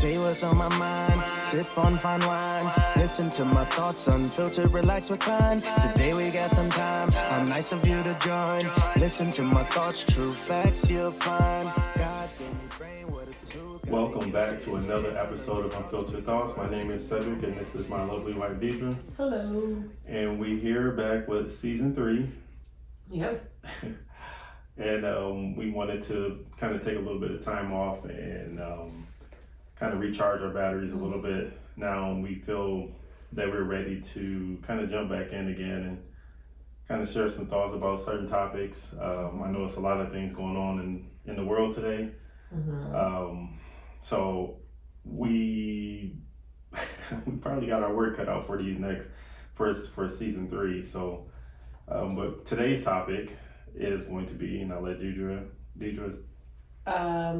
Say what's on my mind, sip on fine wine. Listen to my thoughts, unfiltered, relax, recline. Today we got some time, how nice of you to join. Listen to my thoughts, true facts you'll find. God gave me brain, what a tool. Welcome back to another episode of Unfiltered Thoughts. My name is Cedric and this is my lovely wife Deidre. Hello. And we here back with season 3. Yes. And we wanted to kind of take a little bit of time off and kind of recharge our batteries a little bit. Now we feel that we're ready to kind of jump back in again and kind of share some thoughts about certain topics. I know it's a lot of things going on in the world today. So we probably got our work cut out for these for season 3. So, but today's topic is going to be, and I'll let Deidre's.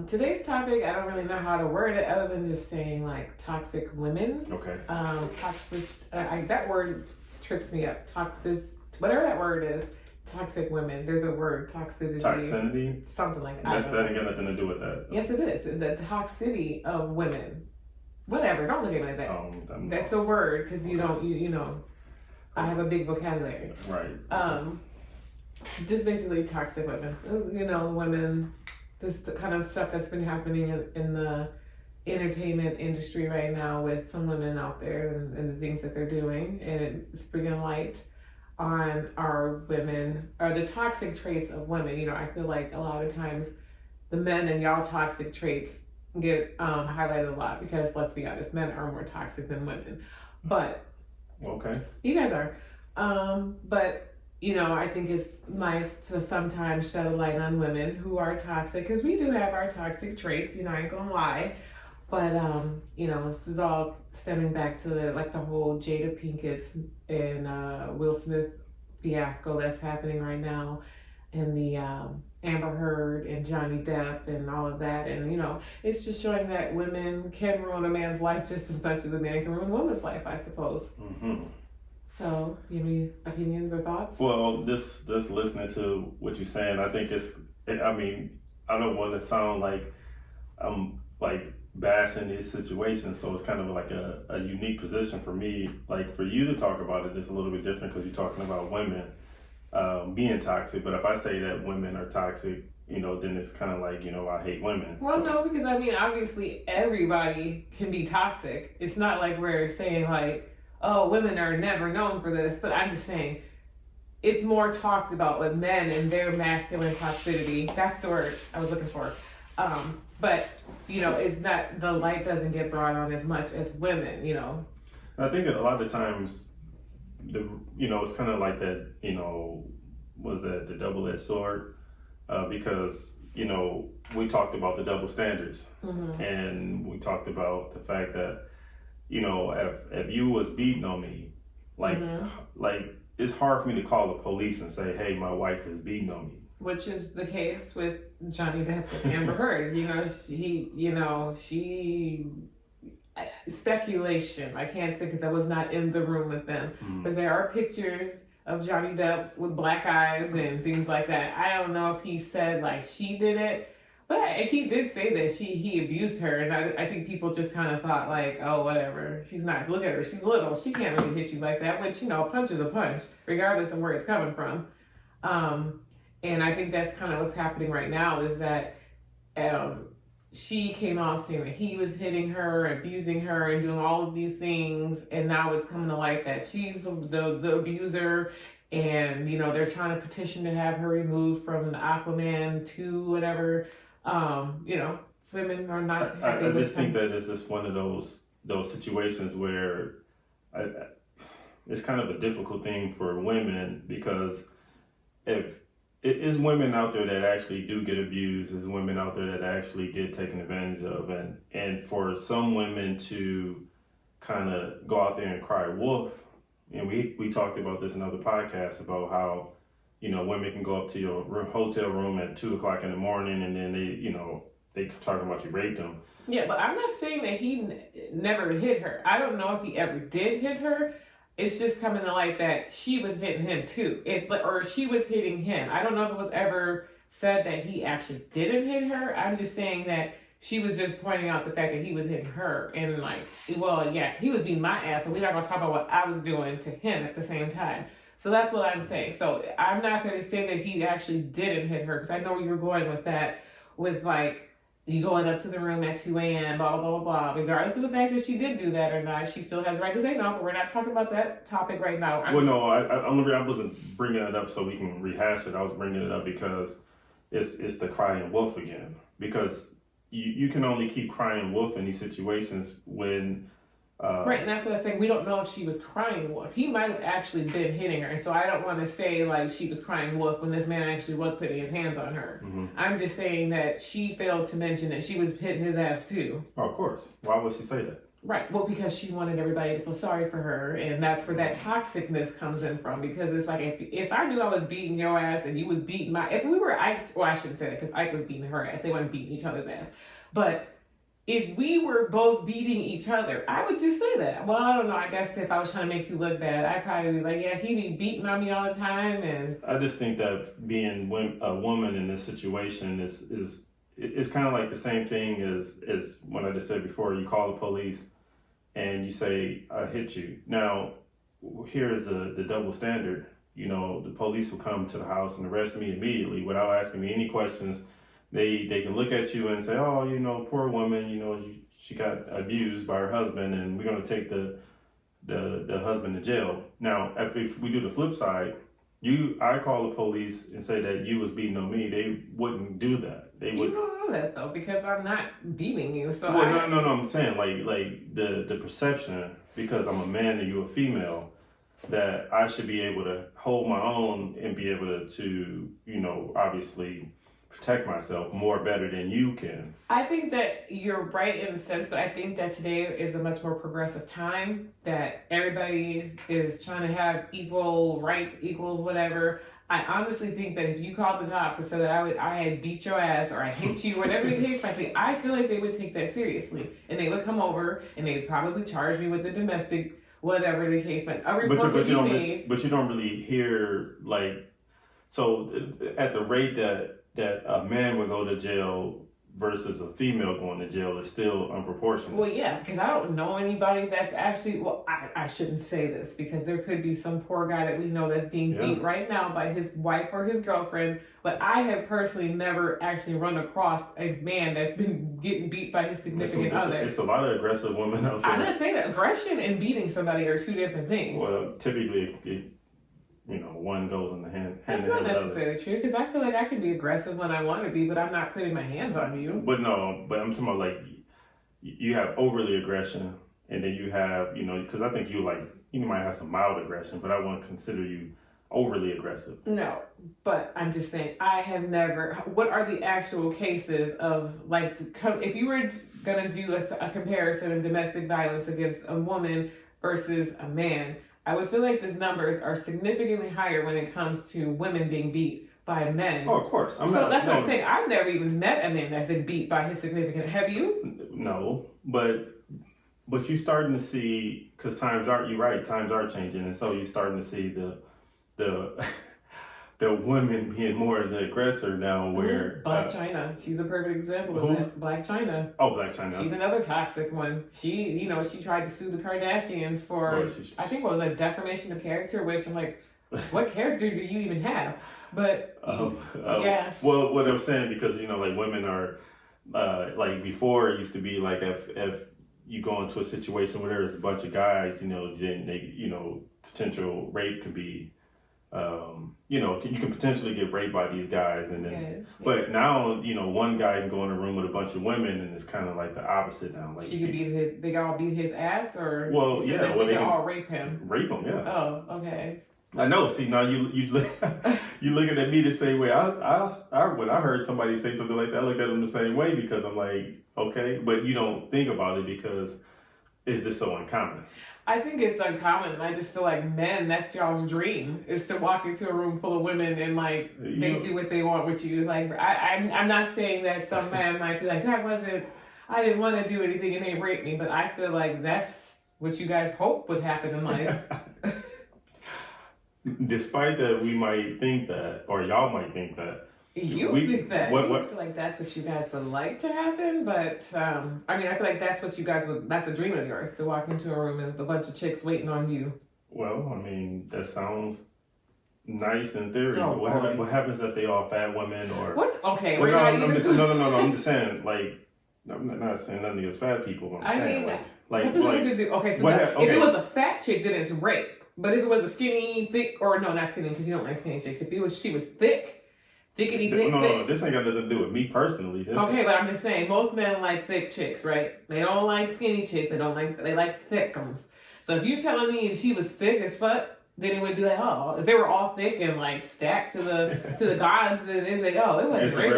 Today's topic, I don't really know how to word it other than just saying like toxic women. Okay. Toxic, that word trips me up. Toxic, whatever that word is, toxic women. There's a word, toxicity. Toxicity? Something like that. That ain't got nothing to do with that. Yes, it is. The toxicity of women. Whatever, don't look at me like that. That's a word, because you don't, you know, I have a big vocabulary. Right. Just basically toxic women. You know, women, this kind of stuff that's been happening in the entertainment industry right now with some women out there and the things that they're doing. And it's bringing light on our women, or the toxic traits of women. You know, I feel like a lot of times the men and y'all toxic traits get highlighted a lot because, let's be honest, men are more toxic than women. But okay, you guys are. But you know, I think it's nice to sometimes shed a light on women who are toxic, because we do have our toxic traits, you know, I ain't gonna lie. But, you know, this is all stemming back to the whole Jada Pinkett and Will Smith fiasco that's happening right now, and the Amber Heard and Johnny Depp and all of that. And, you know, it's just showing that women can ruin a man's life just as much as a man can ruin a woman's life, I suppose. Mm-hmm. So, you have any opinions or thoughts? Well, just listening to what you're saying, I think I don't want to sound like I'm like bashing these situations, so it's kind of like a unique position for me. Like, for you to talk about it is a little bit different because you're talking about women being toxic. But if I say that women are toxic, you know, then it's kind of like, you know, I hate women. Well, so. No, because I mean, obviously everybody can be toxic. It's not like we're saying like, oh, women are never known for this, but I'm just saying it's more talked about with men and their masculine toxicity. That's the word I was looking for. But, you know, it's not, the light doesn't get brought on as much as women, you know. I think a lot of times, it's kind of like that, you know, the double-edged sword? Because, you know, we talked about the double standards, and we talked about the fact that, you know, if you was beating on me, like it's hard for me to call the police and say, hey, my wife is beating on me. Which is the case with Johnny Depp and Amber Heard. She speculation. I can't say because I was not in the room with them, but there are pictures of Johnny Depp with black eyes and things like that. I don't know if he said like she did it, but he did say that he abused her, and I think people just kind of thought like, oh, whatever, she's not, look at her, she's little, she can't really hit you like that, which, you know, a punch is a punch, regardless of where it's coming from. And I think that's kind of what's happening right now is that she came out saying that he was hitting her, abusing her, and doing all of these things, and now it's coming to light that she's the abuser. And, you know, they're trying to petition to have her removed from the Aquaman 2, whatever. You know, women are not happy. I just think that it's just one of those situations where it's kind of a difficult thing for women, because if it is women out there that actually do get abused, there's women out there that actually get taken advantage of, and for some women to kind of go out there and cry wolf. And we talked about this in other podcasts about how, you know, women can go up to your hotel room at 2:00 in the morning, and then they talking about you raped them. Yeah, but I'm not saying that he never hit her. I don't know if he ever did hit her. It's just coming to light that she was hitting him too, or she was hitting him. I don't know if it was ever said that he actually didn't hit her. I'm just saying that She was just pointing out the fact that he was hitting her, and like, well, yeah, he was beating my ass, but we're not gonna talk about what I was doing to him at the same time. So that's what I'm saying. So I'm not gonna say that he actually didn't hit her, because I know where you're going with that, with like you going up to the room at 2 a.m., blah, blah, blah, blah. Regardless of the fact that she did do that or not, she still has the right to say no, but we're not talking about that topic right now. I wasn't bringing it up so we can rehash it. I was bringing it up because it's the crying wolf again. Because you can only keep crying wolf in these situations when... right, and that's what I'm saying. We don't know if she was crying wolf. He might have actually been hitting her, and so I don't want to say like she was crying wolf when this man actually was putting his hands on her. Mm-hmm. I'm just saying that she failed to mention that she was hitting his ass too. Oh, of course. Why would she say that? Right. Well, because she wanted everybody to feel sorry for her, and that's where that toxicness comes in from. Because it's like if I knew I was beating your ass and you was beating my, if we were Ike, well, I shouldn't say that because Ike was beating her ass. They weren't beating each other's ass, but if we were both beating each other, I would just say that. Well, I don't know. I guess if I was trying to make you look bad, I'd probably be like, yeah, he be beating on me all the time. And I just think that being a woman in this situation is kind of like the same thing as what I just said before. You call the police and you say, I hit you. Now, here's the double standard. You know, the police will come to the house and arrest me immediately without asking me any questions. They can look at you and say, oh, you know, poor woman, you know, she got abused by her husband, and we're going to take the husband to jail. Now, if we do the flip side, I call the police and say that you was beating on me, they wouldn't do that. They would. You don't know that though, because I'm not beating you. So well, no. I'm saying like the perception, because I'm a man and you're a female, that I should be able to hold my own and be able to you know, obviously protect myself more better than you can. I think that you're right in a sense, but I think that today is a much more progressive time, that everybody is trying to have equal rights, equals whatever. I honestly think that if you called the cops and said that I had beat your ass or I hit you, whatever the case might be, I feel like they would take that seriously. And they would come over and they'd probably charge me with the domestic, whatever the case might be. A report would be made. But you don't really hear, like, so at the rate that a man would go to jail versus a female going to jail is still unproportionate. Well, yeah, because I don't know anybody that's actually, well, I shouldn't say this because there could be some poor guy that we know that's being beat right now by his wife or his girlfriend, but I have personally never actually run across a man that's been getting beat by his significant other. It's a lot of aggressive women out there. I'm not saying that aggression and beating somebody are two different things. Well, typically, you know, one goes in the hand. That's not necessarily true, because I feel like I can be aggressive when I want to be, but I'm not putting my hands on you. But I'm talking about like you have overly aggression, and then you have, you know, because I think you might have some mild aggression, but I wouldn't consider you overly aggressive. No, but I'm just saying I have never. What are the actual cases of like if you were gonna do a comparison of domestic violence against a woman versus a man? I would feel like these numbers are significantly higher when it comes to women being beat by men. Oh, of course. That's what I'm saying. I've never even met a man that's been beat by his significant. Have you? No, but you're starting to see, because times are changing, and so you're starting to see the women being more of the aggressor now, where Black China, she's a perfect example of that. Black China. Oh, Black China. She's another toxic one. She tried to sue the Kardashians for I think what was a defamation of character, which I'm like, what character do you even have? But yeah. Well, what I'm saying, because you know, like women are like before it used to be like if you go into a situation where there's a bunch of guys, you know, then they, you know, potential rape could be. You know, you can potentially get raped by these guys, and then, but now, you know, one guy can go in a room with a bunch of women, and it's kind of like the opposite now. Like she could they all beat his ass, or they can all rape him. Rape him, yeah. Oh, okay. I know. See, now you looking at me the same way. I when I heard somebody say something like that, I looked at them the same way, because I'm like, okay, but you don't think about it because it's just so uncommon. I think it's uncommon. I just feel like men, that's y'all's dream, is to walk into a room full of women and like they do what they want with you. Like I'm not saying that some man might be like, I didn't want to do anything and they raped me, but I feel like that's what you guys hope would happen in life. Despite that, we might think that, or y'all might think that, You think that. I feel like that's what you guys would like to happen, but I mean, I feel like that's what you guys would, that's a dream of yours, to walk into a room and a bunch of chicks waiting on you. Well, I mean, that sounds nice in theory. Oh, but what happens if they all fat women or... What? Okay, well, I'm just saying, like, I'm not saying nothing against fat people, but I'm saying, what does it have to do? Okay, so if it was a fat chick, then it's rape. But if it was a skinny, thick, or no, not skinny, because you don't like skinny chicks. If she was thick, thickety thick. No, this ain't got nothing to do with me personally. But I'm just saying, most men like thick chicks, right? They don't like skinny chicks. They like thick ones. So if you telling me if she was thick as fuck, then it would be like, oh, if they were all thick and like stacked to the gods, then it'd be like, oh, it was great.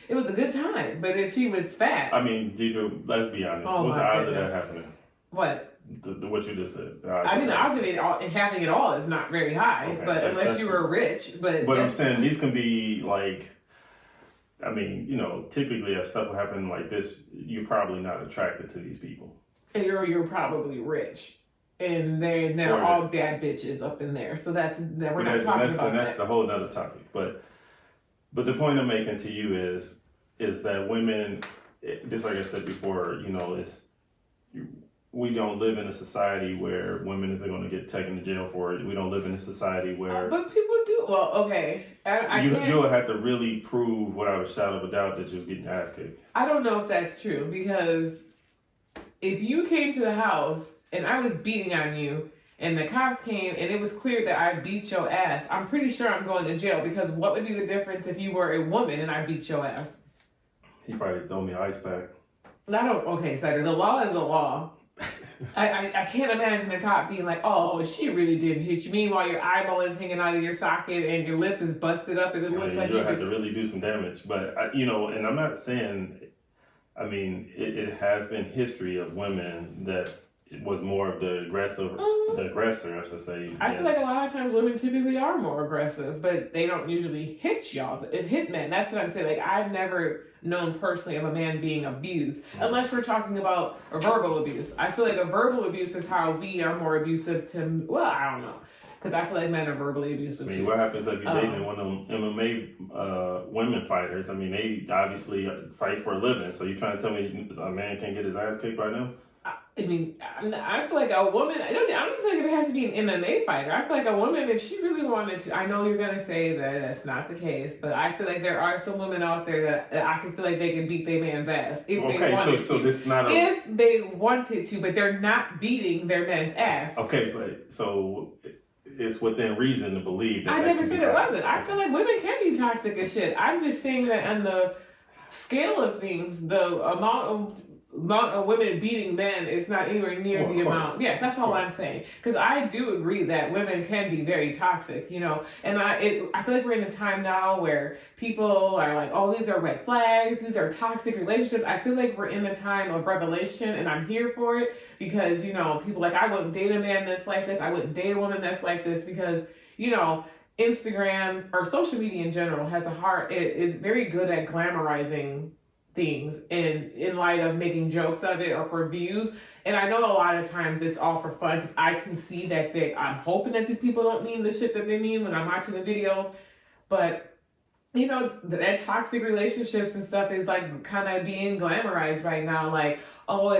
It was a good time. But if she was fat, I mean, Deidre, let's be honest. What's the odds of that happening? What? What you just said. The odds of it happening at all is not very high. Okay, but unless you were rich, but I'm saying these can be like, I mean, typically if stuff will happen like this, you're probably not attracted to these people. And you're probably rich. And they're all bad bitches up in there. So we're not talking about that. That's the whole other topic. But the point I'm making to you is that women, just like I said before, we don't live in a society where women are going to get taken to jail for it. We don't live in a society where... but people do. Well, okay. You'll have to really prove without a shadow of a doubt that you're getting ass kicked. I don't know if that's true, because if you came to the house and I was beating on you and the cops came and it was clear that I beat your ass, I'm pretty sure I'm going to jail, because what would be the difference if you were a woman and I beat your ass? He probably throw me an ice pack. Okay, Cider, the law is the law. I can't imagine a cop being like, oh, she really didn't hit you. Meanwhile, your eyeball is hanging out of your socket and your lip is busted up and it looks like you'll have to really do some damage. But, and I'm not saying, I mean, it has been history of women that it was more of the aggressor, I should say. I feel like a lot of times women typically are more aggressive, but they don't usually hit y'all. It hit men. That's what I'm saying. Like, I've never known personally of a man being abused, unless we're talking about a verbal abuse. I feel like a verbal abuse is how we are more abusive to, well, I don't know. Because I feel like men are verbally abusive too. What happens if you're dating one of them MMA women fighters? I mean, they obviously fight for a living. So you're trying to tell me a man can't get his ass kicked by them? I mean, I feel like a woman, I don't feel like it has to be an MMA fighter. I feel like a woman, if she really wanted to, I know you're going to say that that's not the case, but I feel like there are some women out there that I can feel like they can beat their man's ass if they wanted to. So this is not if they wanted to, but they're not beating their man's ass. Okay, but so it's within reason to believe that. I never said it wasn't. I feel like women can be toxic as shit. I'm just saying that on the scale of things, the amount of women beating men is not anywhere near the amount. Yes, that's all I'm saying. Because I do agree that women can be very toxic, And I feel like we're in a time now where people are like, oh, these are red flags. These are toxic relationships. I feel like we're in the time of revelation, and I'm here for it because, people like, I wouldn't date a man that's like this. I wouldn't date a woman that's like this because, Instagram or social media in general is very good at glamorizing things and in light of making jokes of it or for views. And I know a lot of times it's all for fun because I can see that I'm hoping that these people don't mean the shit that they mean when I'm watching the videos. But, that toxic relationships and stuff is like kind of being glamorized right now. Like, oh,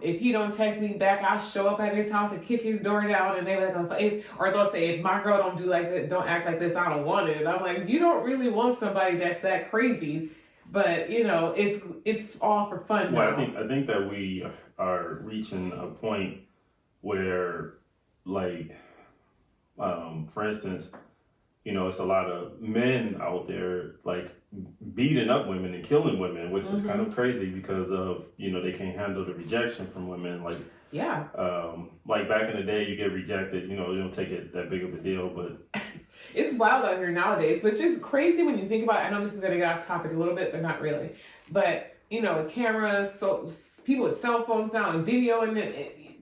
if he don't text me back, I'll show up at his house and kick his door down. And they're like, or they'll say, if my girl don't do like that, don't act like this, I don't want it. And I'm like, you don't really want somebody that's that crazy. But it's all for fun. Well, I think that we are reaching a point where, like, for instance, it's a lot of men out there like beating up women and killing women, which is kind of crazy because of they can't handle the rejection from women. Like, yeah, like back in the day, you get rejected, they don't take it that big of a deal, but. It's wild out here nowadays, which is crazy when you think about it. I know this is going to get off topic a little bit, but not really. But, with cameras, so people with cell phones now and video, and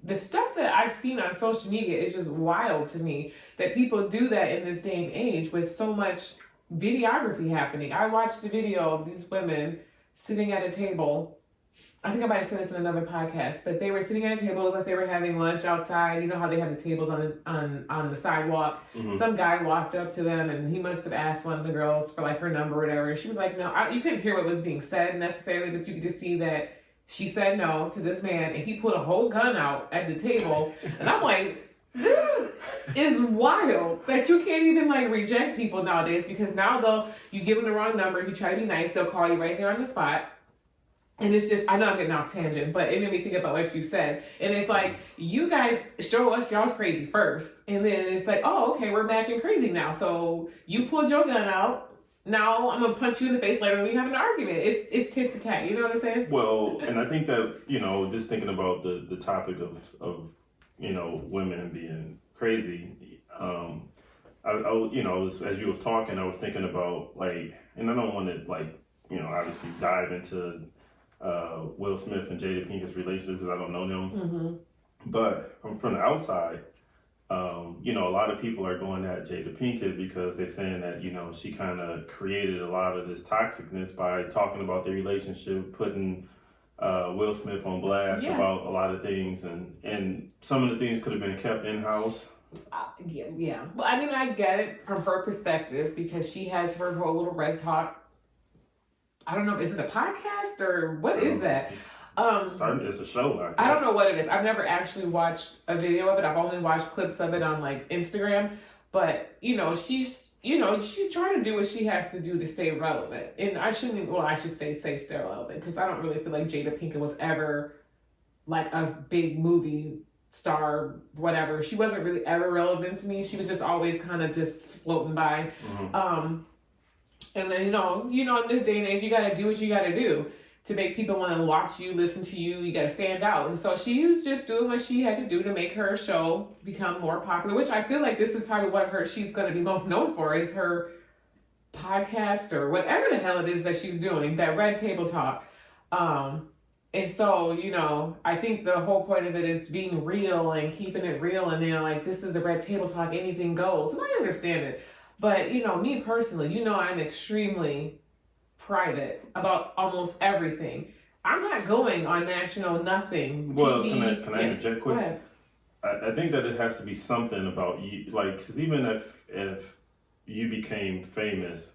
the stuff that I've seen on social media is just wild to me that people do that in this day and age with so much videography happening. I watched a video of these women sitting at a table I think I might have said this in another podcast, but they were sitting at a table, looked like they were having lunch outside. You know how they have the tables on the sidewalk. Mm-hmm. Some guy walked up to them, and he must have asked one of the girls for like her number or whatever. She was like, "No." You couldn't hear what was being said necessarily, but you could just see that she said no to this man, and he pulled a whole gun out at the table. And I'm like, this is wild that you can't even like reject people nowadays, because now you give them the wrong number, you try to be nice, they'll call you right there on the spot. And it's just, I know I'm getting off tangent, but it made me think about what you said. And it's like, you guys show us y'all's crazy first. And then it's like, oh, okay, we're matching crazy now. So you pulled your gun out. Now I'm going to punch you in the face later when we have an argument. It's tit for tat. You know what I'm saying? Well, and I think that, just thinking about the topic of women being crazy, as you was talking, I was thinking about, like, and I don't want to, like, obviously dive into Will Smith and Jada Pinkett's relationship because I don't know them. Mm-hmm. But from the outside, a lot of people are going at Jada Pinkett because they're saying that, she kind of created a lot of this toxicness by talking about their relationship, putting Will Smith on blast about a lot of things. And some of the things could have been kept in-house. Yeah. Well, I mean, I get it from her perspective because she has her whole little Red Talk. I don't know, is it a podcast or what is that? It's a show. I don't know what it is. I've never actually watched a video of it. I've only watched clips of it on like Instagram. But she's trying to do what she has to do to stay relevant. And I should say stay relevant, because I don't really feel like Jada Pinkett was ever like a big movie star, whatever. She wasn't really ever relevant to me. She was just always kind of just floating by. Mm-hmm. And then, in this day and age, you got to do what you got to do to make people want to watch you, listen to you. You got to stand out. And so she was just doing what she had to do to make her show become more popular, which I feel like this is probably what she's going to be most known for, is her podcast or whatever the hell it is that she's doing, that Red Table Talk. And so, I think the whole point of it is being real and keeping it real. And then like, this is the Red Table Talk, anything goes. And I understand it. But, me personally, I'm extremely private about almost everything. I'm not going on national nothing. Well, TV. can I interject quick? Go ahead. I think that it has to be something about you, like, because even if you became famous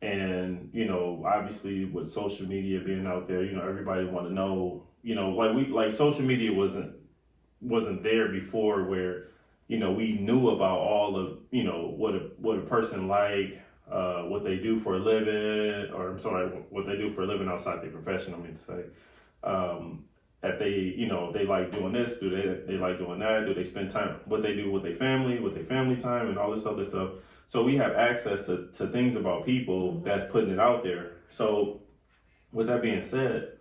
and, obviously with social media being out there, everybody want to know, like social media wasn't there before where, we knew about all of, what a person like, what they do for a living, or I'm sorry, what they do for a living outside their profession, I mean to say. If they like doing this, do they like doing that? Do they spend time, what they do with their family time and all this other stuff. So we have access to things about people Mm-hmm. that's putting it out there. So with that being said,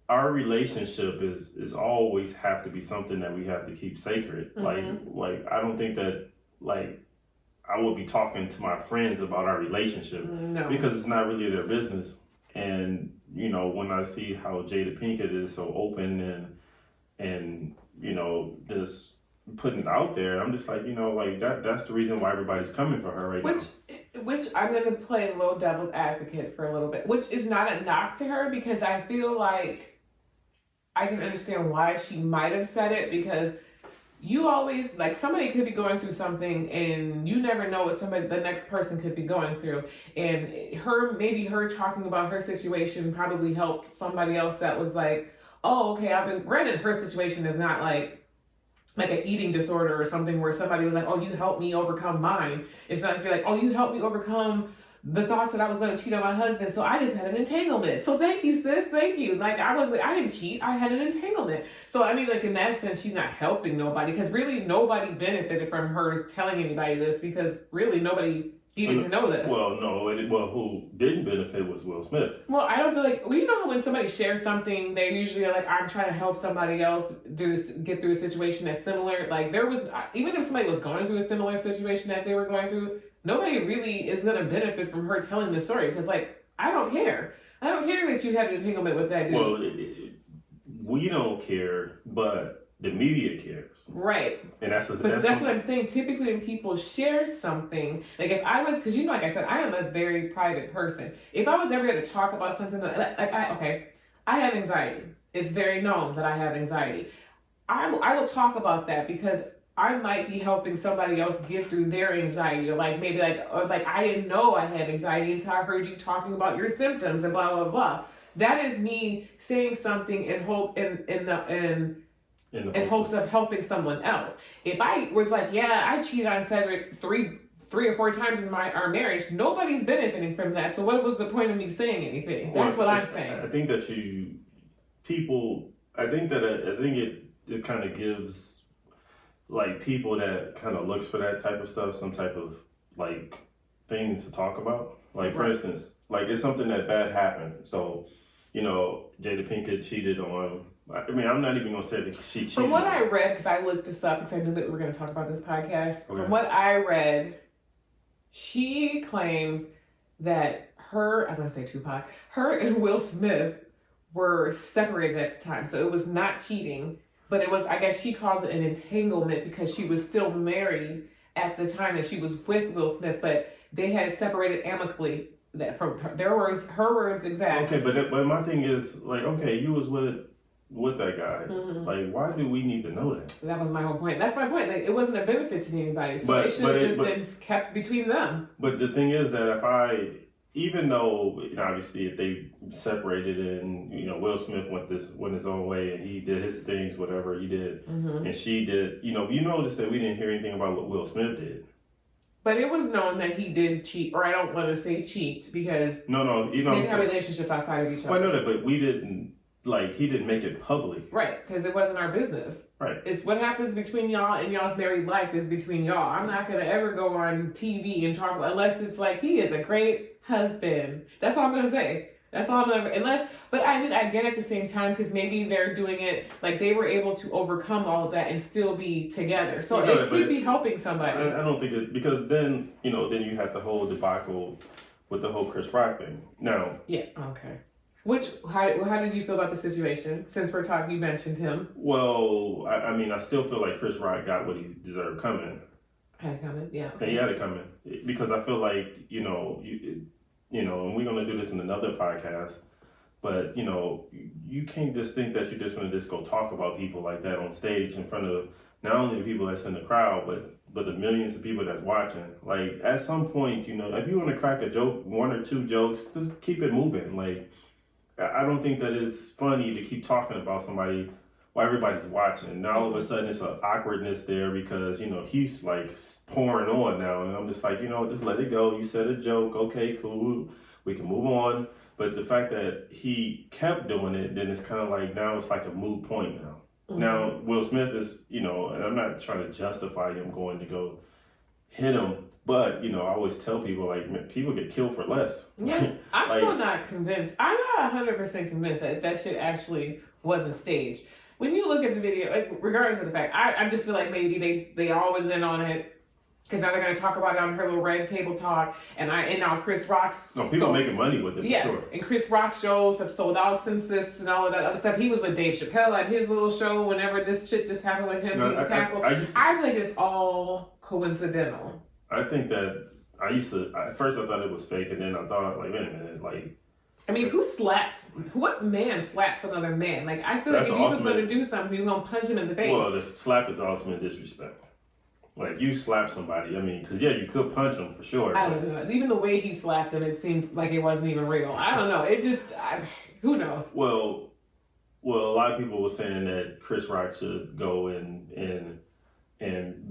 our relationship is always have to be something that we have to keep sacred. Mm-hmm. Like I don't think that like I would be talking to my friends about our relationship because it's not really their business. And when I see how Jada Pinkett is so open and just putting it out there, I'm just like that's the reason why everybody's coming for her now. Which I'm going to play a little devil's advocate for a little bit, which is not a knock to her, because I feel like I can understand why she might have said it, because you always, like, somebody could be going through something and you never know what the next person could be going through. And maybe her talking about her situation probably helped somebody else that was like, oh, okay, granted, her situation is not like an eating disorder or something where somebody was like, oh, you helped me overcome mine. It's not like you're like, oh, you helped me overcome the thoughts that I was going to cheat on my husband, so I just had an entanglement. So thank you, sis. Thank you. Like, I didn't cheat. I had an entanglement. So, I mean, like, in that sense, she's not helping nobody, because really nobody benefited from her telling anybody this, because really nobody needed to know this. Well, no. Who didn't benefit was Will Smith. Well, I don't feel like, you know how when somebody shares something, they usually are like, I'm trying to help somebody else get through a situation that's similar. Like, even if somebody was going through a similar situation that they were going through, nobody really is going to benefit from her telling the story, because, like, I don't care. I don't care that you had an entanglement with that dude. Well, we don't care, but the media cares. Right. And that's what I'm saying. Typically when people share something, like if I was, because like I said, I am a very private person. If I was ever going to talk about something, I have anxiety. It's very known that I have anxiety. I will talk about that because I might be helping somebody else get through their anxiety, or like maybe like I didn't know I had anxiety until I heard you talking about your symptoms and blah blah blah. That is me saying something in hope in hopes of helping someone else. If I was like, yeah, I cheated on Cedric three or four times in our marriage, nobody's benefiting from that. So what was the point of me saying anything? That's what I'm saying. I think that it kind of gives like people that kind of looks for that type of stuff some type of like things to talk about. Like for instance, like it's something that bad happened. So, Jada Pinkett cheated on. I mean, I'm not even gonna say that she cheated. From what I read, because I looked this up because I knew that we were going to talk about this podcast. Okay. From what I read, she claims that her and Will Smith were separated at the time, so it was not cheating, but it was, I guess she calls it an entanglement because she was still married at the time that she was with Will Smith, but they had separated amicably. That from her words exactly. Okay, but my thing is like, okay, you was with that guy. Mm-hmm. Like, why do we need to know that? That was my whole point. That's my point. Like, it wasn't a benefit to anybody, so it should have just been kept between them. But the thing is that even though obviously if they separated and Will Smith went his own way and he did his things, whatever he did, mm-hmm. and she did, you notice that we didn't hear anything about what Will Smith did. But it was known that he did cheat, or I don't want to say cheat because no, they didn't have relationships outside of each other. Well, I know that, but we didn't. Like, he didn't make it public. Right, because it wasn't our business. Right. It's what happens between y'all and y'all's married life is between y'all. I'm not going to ever go on TV and talk about, unless it's like, he is a great husband. That's all I'm going to say. That's all I'm going to, but I mean, I get at the same time, because maybe they're doing it, like they were able to overcome all of that and still be together. So it could be helping somebody. I don't think it, because then you had the whole debacle with the whole Chris Rock thing. Now. Yeah, okay. How did you feel about the situation? Since we're talking, you mentioned him. Well, I mean, I still feel like Chris Rock got what he deserved coming. Had it coming, yeah. Okay. And he had it coming. Because I feel like, and we're going to do this in another podcast, but, you can't just think that you're just going to just go talk about people like that on stage in front of not only the people that's in the crowd, but the millions of people that's watching. Like, at some point, if you want to crack a joke, one or two jokes, just keep it moving. Like, I don't think that it's funny to keep talking about somebody while everybody's watching. Now all of a sudden it's an awkwardness there because, he's like pouring on now. And I'm just like, just let it go. You said a joke. Okay, cool. We can move on. But the fact that he kept doing it, then it's kind of like, now it's like a moot point now. Mm-hmm. Now, Will Smith is, and I'm not trying to justify him going to go hit him. But, I always tell people, like, people get killed for less. Yeah, I'm still not convinced. I'm not 100% convinced that shit actually wasn't staged. When you look at the video, like, regardless of the fact, I just feel like maybe they always in on it because now they're going to talk about it on her little red table talk. And now Chris Rock's... No, people making money with it, yes, for sure. And Chris Rock's shows have sold out since this and all of that other stuff. He was with Dave Chappelle at his little show whenever this shit just happened with him being tackled. I feel like it's all coincidental. I think that at first I thought it was fake, and then I thought, like, wait a minute, like... I mean, what man slaps another man? Like, I feel like if he was going to do something, he was going to punch him in the face. Well, the slap is ultimate disrespect. Like, you slap somebody, I mean, because, yeah, you could punch him, for sure. I don't know. Even the way he slapped him, it seemed like it wasn't even real. I don't know. It just, who knows? Well, a lot of people were saying that Chris Rock should go and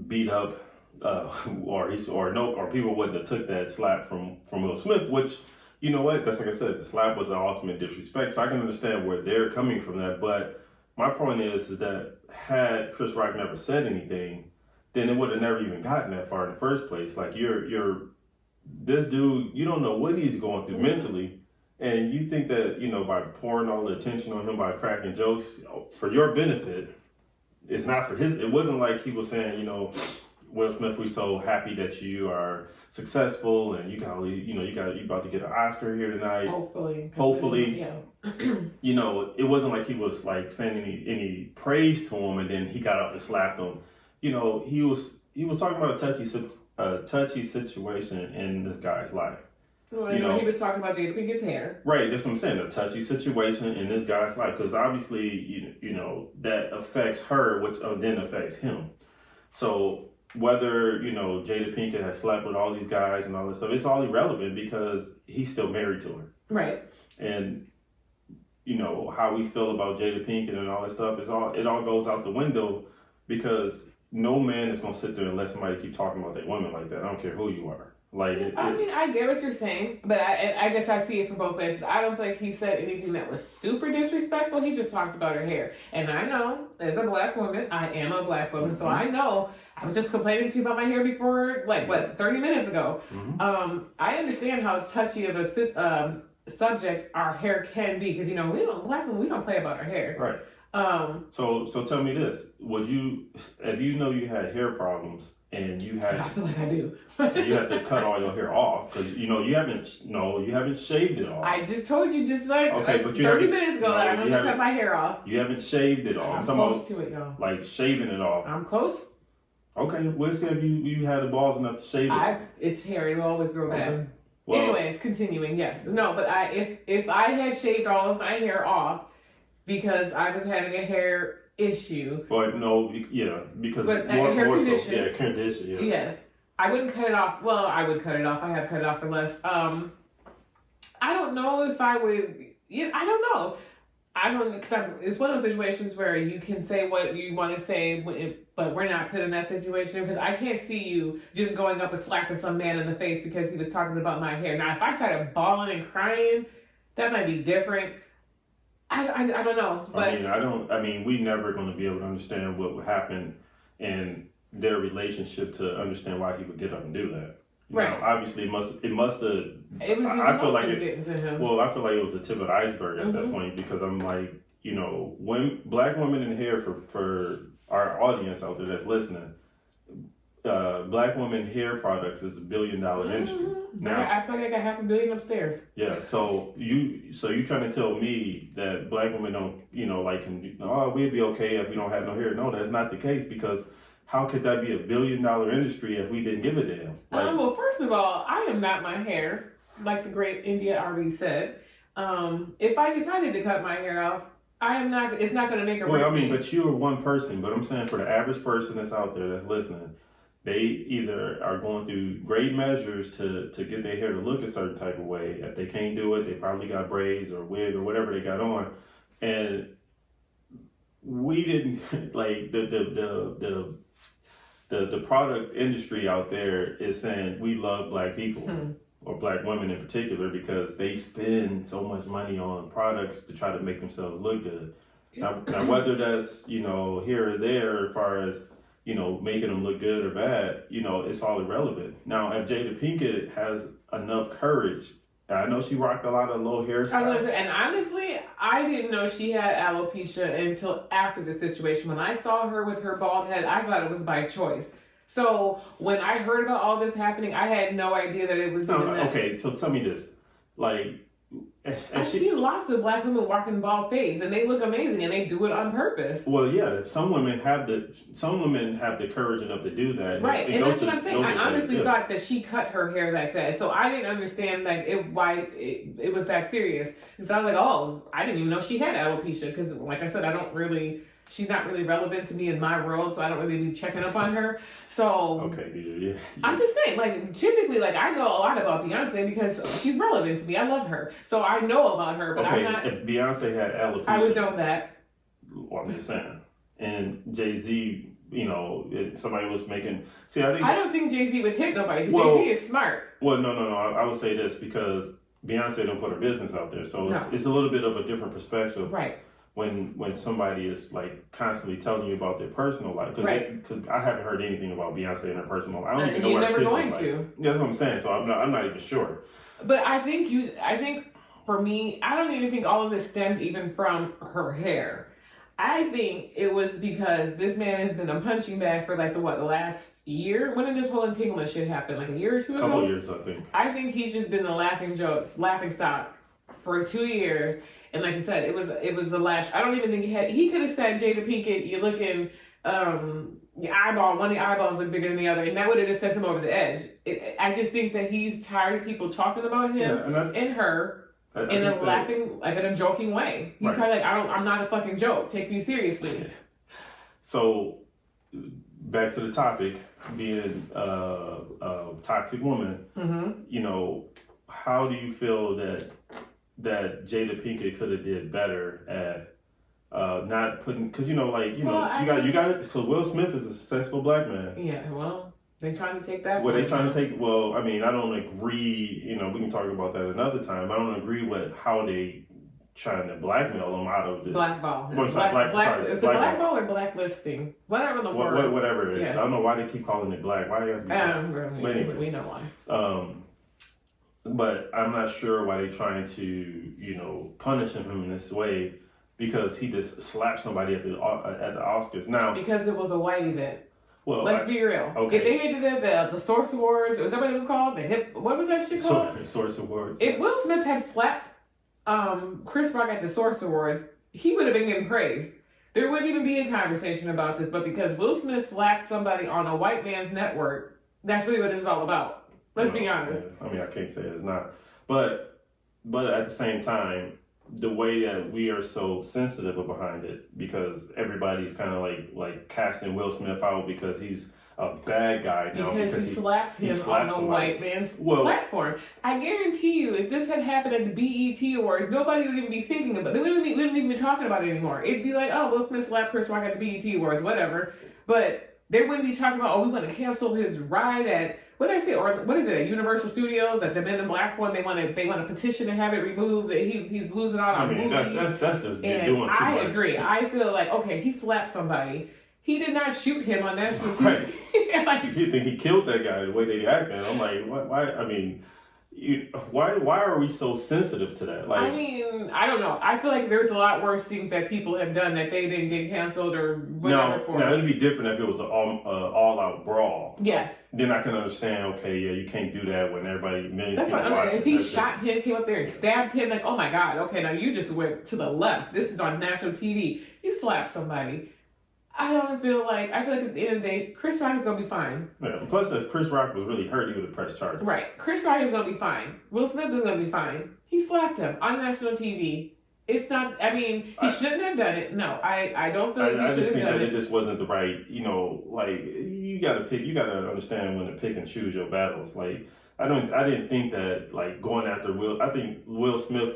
beat up... or people wouldn't have took that slap from Will Smith, which, you know what, that's like I said, the slap was an ultimate disrespect, so I can understand where they're coming from that, but my point is that had Chris Rock never said anything, then it would have never even gotten that far in the first place. Like, this dude, you don't know what he's going through mentally, and you think that, by pouring all the attention on him, by cracking jokes for your benefit, it's not for his, it wasn't like he was saying, Will Smith, we're so happy that you are successful and you about to get an Oscar here tonight. Hopefully. Yeah. It wasn't like he was like saying any praise to him and then he got up and slapped him. He was talking about a touchy situation in this guy's life. Well, you know, he was talking about Jada Pinkett's hair. Right, that's what I'm saying. A touchy situation in this guy's life, because obviously, you know, that affects her, which then affects him. So whether, you know, Jada Pinkett has slept with all these guys and all this stuff, it's all irrelevant because he's still married to her. Right. And, you know, how we feel about Jada Pinkett and all that stuff it all goes out the window because no man is going to sit there and let somebody keep talking about that woman like that. I don't care who you are. Like, I get what you're saying, but I guess I see it from both ways. I don't think he said anything that was super disrespectful. He just talked about her hair. And I know, as a black woman, I am a black woman, so I know I was just complaining to you about my hair before, 30 minutes ago. Mm-hmm. I understand how touchy of a subject our hair can be, because, you know, black women, we don't play about our hair. Right. So tell me this: if you know you had hair problems and you had, I feel like I do, and you had to cut all your hair off because you know you haven't shaved it off. I just told you but 30 minutes ago that I'm going to cut my hair off. You haven't shaved it off. I'm close to it, y'all. Like shaving it off. I'm close. Okay, well, if you had the balls enough to shave it. It's hair; it will always grow back. Okay. Well, anyways, continuing. Yes, no, but if I had shaved all of my hair off because I was having a hair issue. But no, yeah, because more condition. So, yeah, condition. Yeah. Yes, I wouldn't cut it off. Well, I would cut it off. I have cut it off for less. I don't know if I would. Yeah, I don't know. Because it's one of those situations where you can say what you want to say, but we're not put in that situation, because I can't see you just going up and slapping some man in the face because he was talking about my hair. Now, if I started bawling and crying, that might be different. I don't know. But we never going to be able to understand what would happen in their relationship to understand why he would get up and do that. You know, obviously, it must have. It was. I feel like getting to him. Well, I feel like it was the tip of the iceberg at that point, because I'm like, you know, when black women in hair, for our audience out there that's listening, black women hair products is $1 billion industry. Now, I feel like I got $500 million upstairs. Yeah, so you trying to tell me that black women don't, you know, we'd be okay if we don't have no hair? No, that's not the case, because how could that be $1 billion industry if we didn't give a damn? Well, first of all, I am not my hair, like the great India already said. If I decided to cut my hair off, I am not. It's not going to make a. Well, but you're one person. But I'm saying for the average person that's out there that's listening, they either are going through great measures to get their hair to look a certain type of way. If they can't do it, they probably got braids or wig or whatever they got on, and we didn't like the product industry out there is saying we love black people or black women in particular because they spend so much money on products to try to make themselves look good. Now whether that's, you know, here or there as far as, you know, making them look good or bad, you know, it's all irrelevant. Now, if Jada Pinkett has enough courage, I know she rocked a lot of low hairstyles. And honestly, I didn't know she had alopecia until after the situation. When I saw her with her bald head, I thought it was by choice. So when I heard about all this happening, I had no idea that it was even that. Okay, so tell me this. Like, I've seen lots of black women walking bald fades, and they look amazing, and they do it on purpose. Well, yeah, some women have the courage enough to do that. Right, and that's what I'm saying. I honestly thought that she cut her hair like that, so I didn't understand why it was that serious. And so I was like, oh, I didn't even know she had alopecia, because, like I said, she's not really relevant to me in my world, so I don't really be checking up on her. So okay, yeah. I'm just saying, typically, I know a lot about Beyonce because she's relevant to me. I love her, so I know about her. But okay, I'm not. If Beyonce had alopecia, I would know that. Well, I'm just saying. And Jay-Z, you know, somebody was making. See, I don't think Jay-Z would hit nobody. Jay-Z is smart. Well, no. I would say this because Beyonce don't put her business out there, so it's a little bit of a different perspective, right? When somebody is constantly telling you about their personal life, because I haven't heard anything about Beyonce in her personal life. I don't even know what her kids look like. That's what I'm saying. So I'm not even sure. But I think for me, I don't even think all of this stemmed even from her hair. I think it was because this man has been a punching bag for the last year. When did this whole entanglement shit happen? A year or two ago? A couple years, I think. I think he's just been the laughing stock for 2 years. And like you said, it was a lash. I don't even think he could have said, Jada Pinkett, you're looking one of the eyeballs looked bigger than the other, and that would have just sent him over the edge. I just think that he's tired of people talking about him and her in a laughing, like in a joking way. He's probably like, I'm not a fucking joke. Take me seriously. So, back to the topic, being a toxic woman. You know, how do you feel that Jada Pinkett could have did better at not putting, because you got it. So Will Smith is a successful black man. Yeah, well, they trying to take that. Well, they trying to take. Well, I mean, I don't agree. You know, we can talk about that another time. I don't agree with how they trying to blackmail him out of the blackball. Well, it's a blackball or blacklisting, whatever the word. Whatever it is. Yes. I don't know why they keep calling it black. Why do you have to be black? Anyways, we know why. But I'm not sure why they're trying to, punish him in this way, because he just slapped somebody at the Oscars. Now, because it was a white event. Well, let's be real. Okay. If they had the Source Awards, was that what it was called? What was that shit called? Source Awards. If Will Smith had slapped Chris Rock at the Source Awards, he would have been getting praised. There wouldn't even be a conversation about this, but because Will Smith slapped somebody on a white man's network, that's really what it's all about. Let's be honest. I mean, I can't say it's not. But at the same time, the way that we are so sensitive behind it, because everybody's kind of like casting Will Smith out because he's a bad guy now. Because he slapped him on a white man's platform. I guarantee you, if this had happened at the BET Awards, nobody would even be thinking about it. We wouldn't even be talking about it anymore. It'd be like, oh, Will Smith slapped Chris Rock at the BET Awards, whatever. But they wouldn't be talking about, we want to cancel his ride at, what did I say? Or what is it? At Universal Studios, at the Men in Black one, they want to petition to have it removed. That he's losing out on movies. That's just doing too much. I agree. I feel like, okay, he slapped somebody. He did not shoot him on national TV. Right. You think he killed that guy the way they acted? I'm like, why? I mean, why are we so sensitive to that? Like, I mean, I don't know. I feel like there's a lot worse things that people have done that they didn't get canceled or whatever for. Now it'd be different if it was an all-out brawl. Yes. Then I can understand. Okay, yeah, you can't do that when millions of people watching. If he shot him, came up there and stabbed him, like, oh my God, okay, now you just went to the left. This is on national TV. You slapped somebody. I feel like at the end of the day, Chris Rock is going to be fine. Yeah, plus, if Chris Rock was really hurt, he would have pressed charges. Right. Chris Rock is going to be fine. Will Smith is going to be fine. He slapped him on national TV. It's not, he shouldn't have done it. No, I don't feel like he should have done it. I just think that it just wasn't the right, you got to understand when to pick and choose your battles. Like, I didn't think that, like, going after I think Will Smith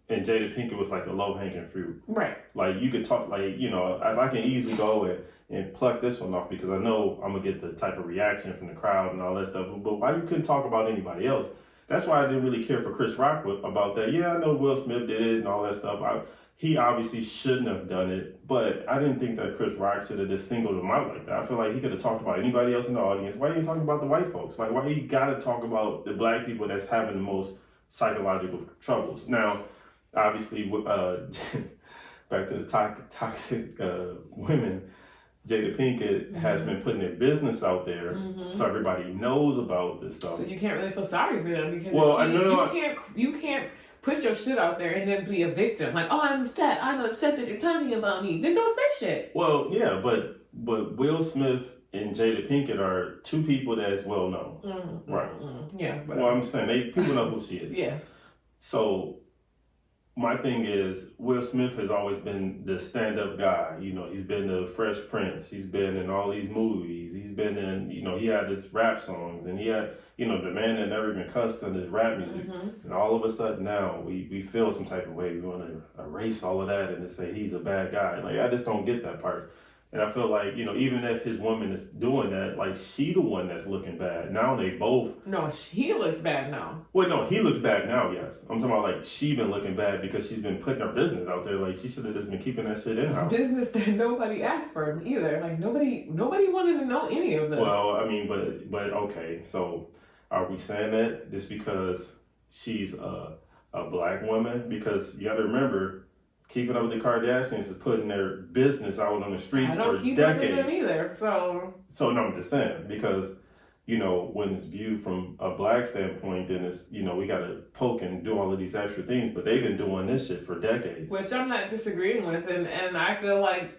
and Jada Pinkett was like the low-hanging fruit. Right. Like, you could talk, like, if I can easily go and pluck this one off because I know I'm going to get the type of reaction from the crowd and all that stuff. But why you couldn't talk about anybody else? That's why I didn't really care for Chris Rock about that. Yeah, I know Will Smith did it and all that stuff. He obviously shouldn't have done it, but I didn't think that Chris Rock should have just singled him out like that. I feel like he could have talked about anybody else in the audience. Why are you talking about the white folks? Like, why you got to talk about the black people that's having the most psychological troubles? Now, obviously, back to the toxic women, Jada Pinkett has been putting their business out there, so everybody knows about this stuff. So you can't really feel sorry for them because you can't put your shit out there and then be a victim. Like, oh, I'm upset that you're talking about me. Then don't say shit. Well, yeah, but Will Smith and Jada Pinkett are two people that's well known, right? Yeah. Well, I'm saying people know who she is. Yes. So my thing is, Will Smith has always been the stand-up guy. He's been the Fresh Prince. He's been in all these movies. He's been in, he had his rap songs. And he had, the man that never been cussed on his rap music. And all of a sudden now, we feel some type of way. We want to erase all of that and to say he's a bad guy. Like, I just don't get that part. And I feel like, even if his woman is doing that, like, she the one that's looking bad. Now they both... No, he looks bad now. Well, no, he looks bad now, yes. I'm talking about, like, she been looking bad because she's been putting her business out there. Like, she should have just been keeping that shit in-house. Business that nobody asked for either. Like, nobody wanted to know any of this. Well, but okay. So, are we saying that just because she's a black woman? Because you got to remember... Keeping Up with the Kardashians is putting their business out on the streets for decades. I don't keep up with them either, So, no, I'm just saying, because, when it's viewed from a black standpoint, then it's, we got to poke and do all of these extra things, but they've been doing this shit for decades. Which I'm not disagreeing with, and I feel like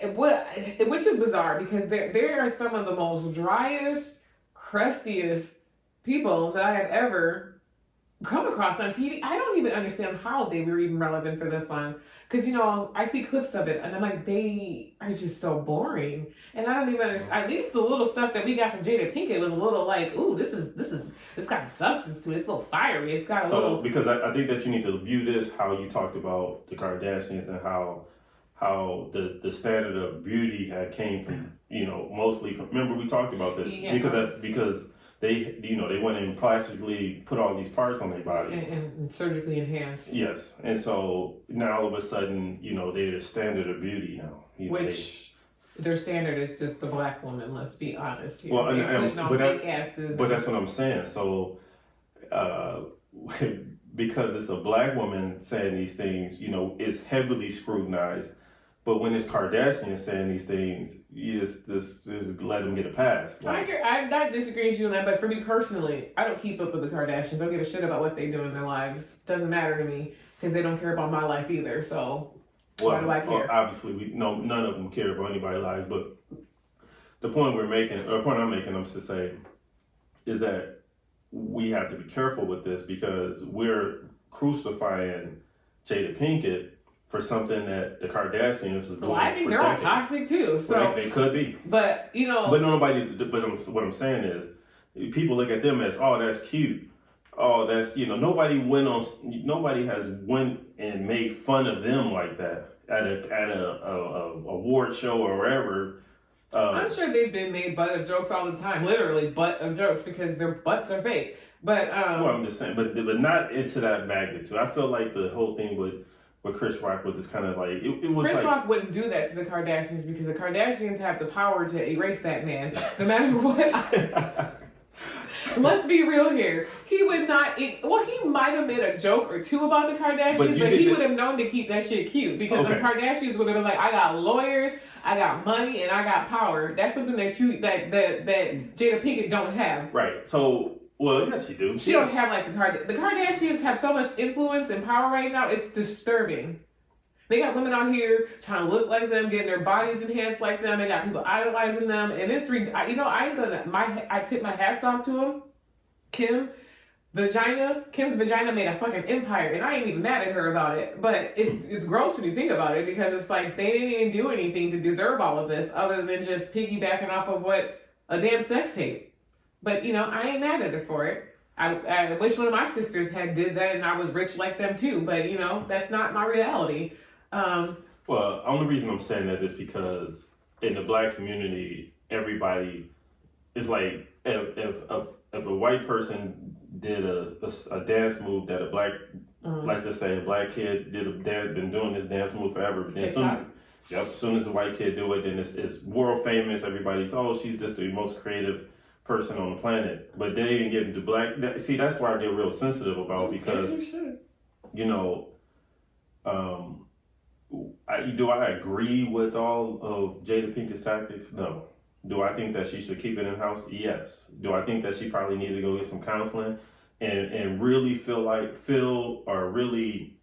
which is bizarre because there are some of the most driest, crustiest people that I have ever come across on TV. I don't even understand how they were even relevant for this one. Because, I see clips of it and I'm like, they are just so boring. And I don't even understand. At least the little stuff that we got from Jada Pinkett was a little like, ooh, this got some substance to it. It's a little fiery. It's got a little. Because I think that you need to view this how you talked about the Kardashians and how the standard of beauty had came from, mostly from, remember we talked about this. Yeah. Because they went and plastically put all these parts on their body. And surgically enhanced. Yes. And so now all of a sudden, they're the standard of beauty now. Their standard is just the black woman, let's be honest here. Well, but that's what I'm saying. So, because it's a black woman saying these things, it's heavily scrutinized. But when it's Kardashian saying these things, you just let them get a pass. I'm not disagreeing with you on that, but for me personally, I don't keep up with the Kardashians. I don't give a shit about what they do in their lives. Doesn't matter to me because they don't care about my life either. So why do I care? Well, obviously, none of them care about anybody's lives. But the point I'm making, I'm to say, is that we have to be careful with this because we're crucifying Jada Pinkett for something that the Kardashians was doing. Well, I think they're all toxic too. So well, they could be. But what I'm saying is, people look at them as, oh, that's cute. Oh, that's nobody has went and made fun of them like that at a award show or wherever. I'm sure they've been made butt of jokes all the time, literally butt of jokes because their butts are fake. But well, I'm just saying, but not into that magnitude. I feel like the whole thing with Chris Rock was just kind of like it was. Chris Rock wouldn't do that to the Kardashians because the Kardashians have the power to erase that man, no matter what. Let's be real here. He would not. He might have made a joke or two about the Kardashians, but he would have known to keep that shit cute because the Kardashians would have been like, "I got lawyers, I got money, and I got power." That's something that Jada Pinkett don't have. Right. So. Well, yes, she do. She don't have like the Kardashians have so much influence and power right now. It's disturbing. They got women out here trying to look like them, getting their bodies enhanced like them. They got people idolizing them, and it's I tip my hats off to them. Kim's vagina made a fucking empire, and I ain't even mad at her about it. But it's gross when you think about it because it's like they didn't even do anything to deserve all of this other than just piggybacking off of what a damn sex tape. But, I ain't mad at her for it. I wish one of my sisters had did that and I was rich like them too. But, that's not my reality. Well, the only reason I'm saying that is because in the black community, everybody is like, if a white person did a dance move that a black, let's just say a black kid been doing this dance move forever. But then as soon as the white kid do it, then it's world famous. Everybody's, she's just the most creative person on the planet, but they didn't get into black. See, that's why I get real sensitive about because, do I agree with all of Jada Pinkett's tactics? No. Do I think that she should keep it in house? Yes. Do I think that she probably need to go get some counseling and really feel or really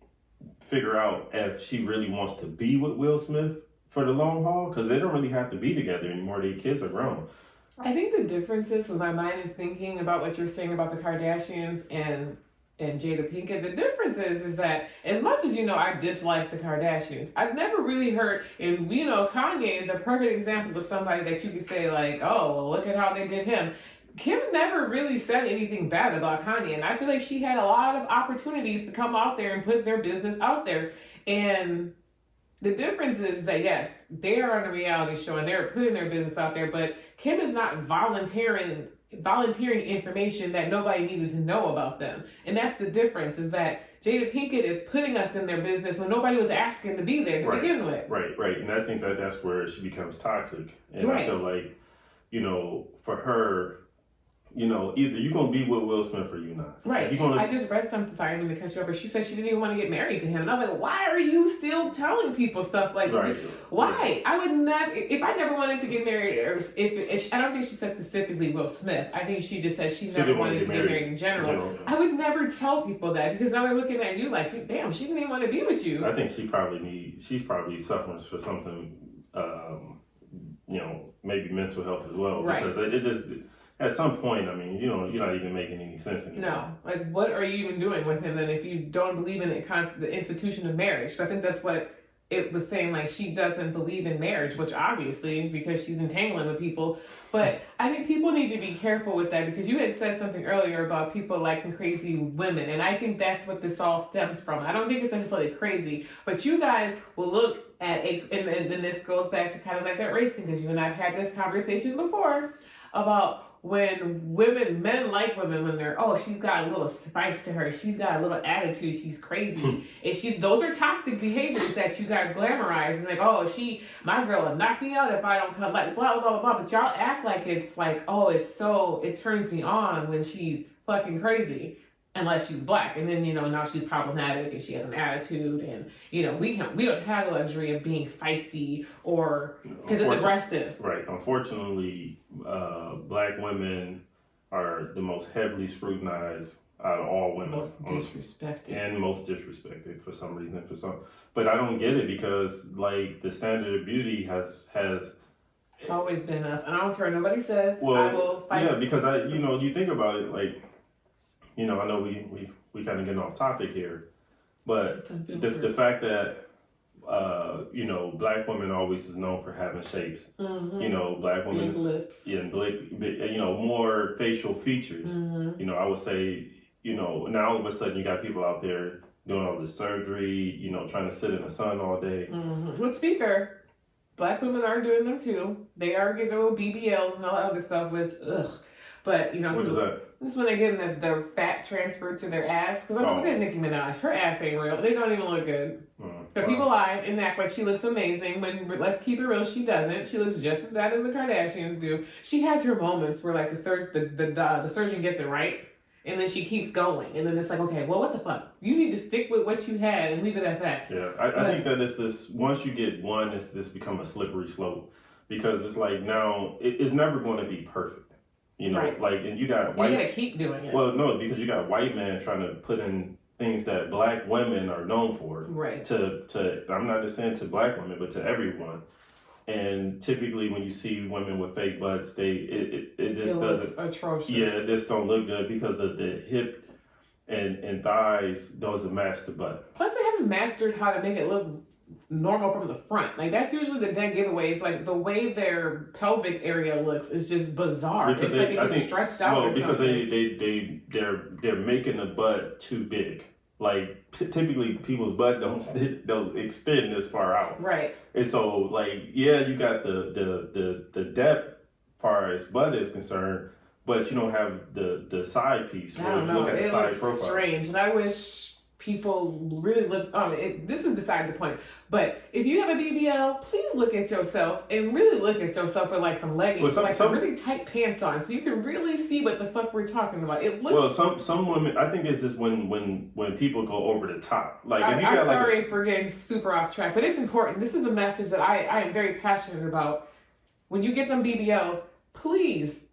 figure out if she really wants to be with Will Smith for the long haul? Because they don't really have to be together anymore. Their kids are grown. I think the difference is, my mind is thinking about what you're saying about the Kardashians and Jada Pinkett. The difference is that as much as I dislike the Kardashians, I've never really heard, and Kanye is a perfect example of somebody that you could say like, oh, well, look at how they did him. Kim never really said anything bad about Kanye, and I feel like she had a lot of opportunities to come out there and put their business out there. And the difference is that, yes, they are on a reality show and they're putting their business out there, but Kim is not volunteering information that nobody needed to know about them. And that's the difference, is that Jada Pinkett is putting us in their business when nobody was asking to be there to begin with. Right. And I think that's where she becomes toxic. And I feel like, for her, either you're going to be with Will Smith or you're not. Right. I just read something, sorry, I didn't mean to cut you over. She said she didn't even want to get married to him. And I was like, why are you still telling people stuff like that? Why? Right. I would never, if I never wanted to get married, or if I don't think she said specifically Will Smith. I think she just said she never wanted to get married in general. I would never tell people that because now they're looking at you like, damn, she didn't even want to be with you. I think she's probably suffering for something maybe mental health as well. Right. Because it just, at some point, I mean, you're not even making any sense anymore. No. Like, what are you even doing with him then if you don't believe in the institution of marriage? So I think that's what it was saying, like, she doesn't believe in marriage, which obviously, because she's entangling with people. But I think people need to be careful with that, because you had said something earlier about people liking crazy women, and I think that's what this all stems from. I don't think it's necessarily crazy, but you guys will look at and then this goes back to kind of like that race thing, because you and I've had this conversation before about when men like women when they're, oh, she's got a little spice to her, she's got a little attitude, she's crazy, and those are toxic behaviors that you guys glamorize, and like, oh, my girl will knock me out if I don't come, like, blah, blah, blah, blah, but y'all act like it's like, oh, it turns me on when she's fucking crazy, unless she's black, and then, now she's problematic and she has an attitude, and, we don't have the luxury of being feisty or, because it's aggressive. Right. Unfortunately, black women are the most heavily scrutinized out of all women. Most disrespected. And most disrespected for some reason. But I don't get it, because, like, the standard of beauty has it's always been us, and I don't care what nobody says. Well, I will fight. Yeah, because you think about it, like, I know we kind of getting off topic here, but the fact that black women always is known for having shapes. Mm-hmm. Black women, big lips, more facial features. Mm-hmm. I would say, now all of a sudden you got people out there doing all this surgery, trying to sit in the sun all day. Mm-hmm. Let's be fair. Black women are doing them too. They are getting their little BBLs and all that other stuff, which, ugh. But, what is that? This is when they're getting the fat transferred to their ass. Because look at Nicki Minaj. Her ass ain't real. They don't even look good. But people lie and act like she looks amazing. But let's keep it real, she doesn't. She looks just as bad as the Kardashians do. She has her moments where, like, the surgeon gets it right. And then she keeps going. And then it's like, okay, well, what the fuck? You need to stick with what you had and leave it at that. Yeah, I think that it's this, once you get one, it's this become a slippery slope. Because it's like now, it's never going to be perfect. Right. Like, and you got white... You gotta keep doing it. Well, no, because you got white men trying to put in things that black women are known for. Right. To I'm not just saying to black women, but to everyone. And typically when you see women with fake butts, it just doesn't... atrocious. Yeah, it just don't look good, because the hip and thighs doesn't match the butt. Plus they haven't mastered how to make it look normal from the front. Like, that's usually the dead giveaway. It's like the way their pelvic area looks is just bizarre. Because it's like it's stretched out. Well, because they're making the butt too big. Like, typically people's butt don't extend this far out. Right. And so, like, yeah, you got the depth far as butt is concerned, but you don't have the side piece. I don't know. Look at the side profile. Strange, and I wish people really look. This is beside the point. But if you have a BBL, please look at yourself and really look at yourself with like some leggings, some really tight pants on, so you can really see what the fuck we're talking about. It looks. Well, some women, I think it's just when people go over the top. Like, if you I'm got sorry for getting super off track, but it's important. This is a message that I am very passionate about. When you get them BBLs, please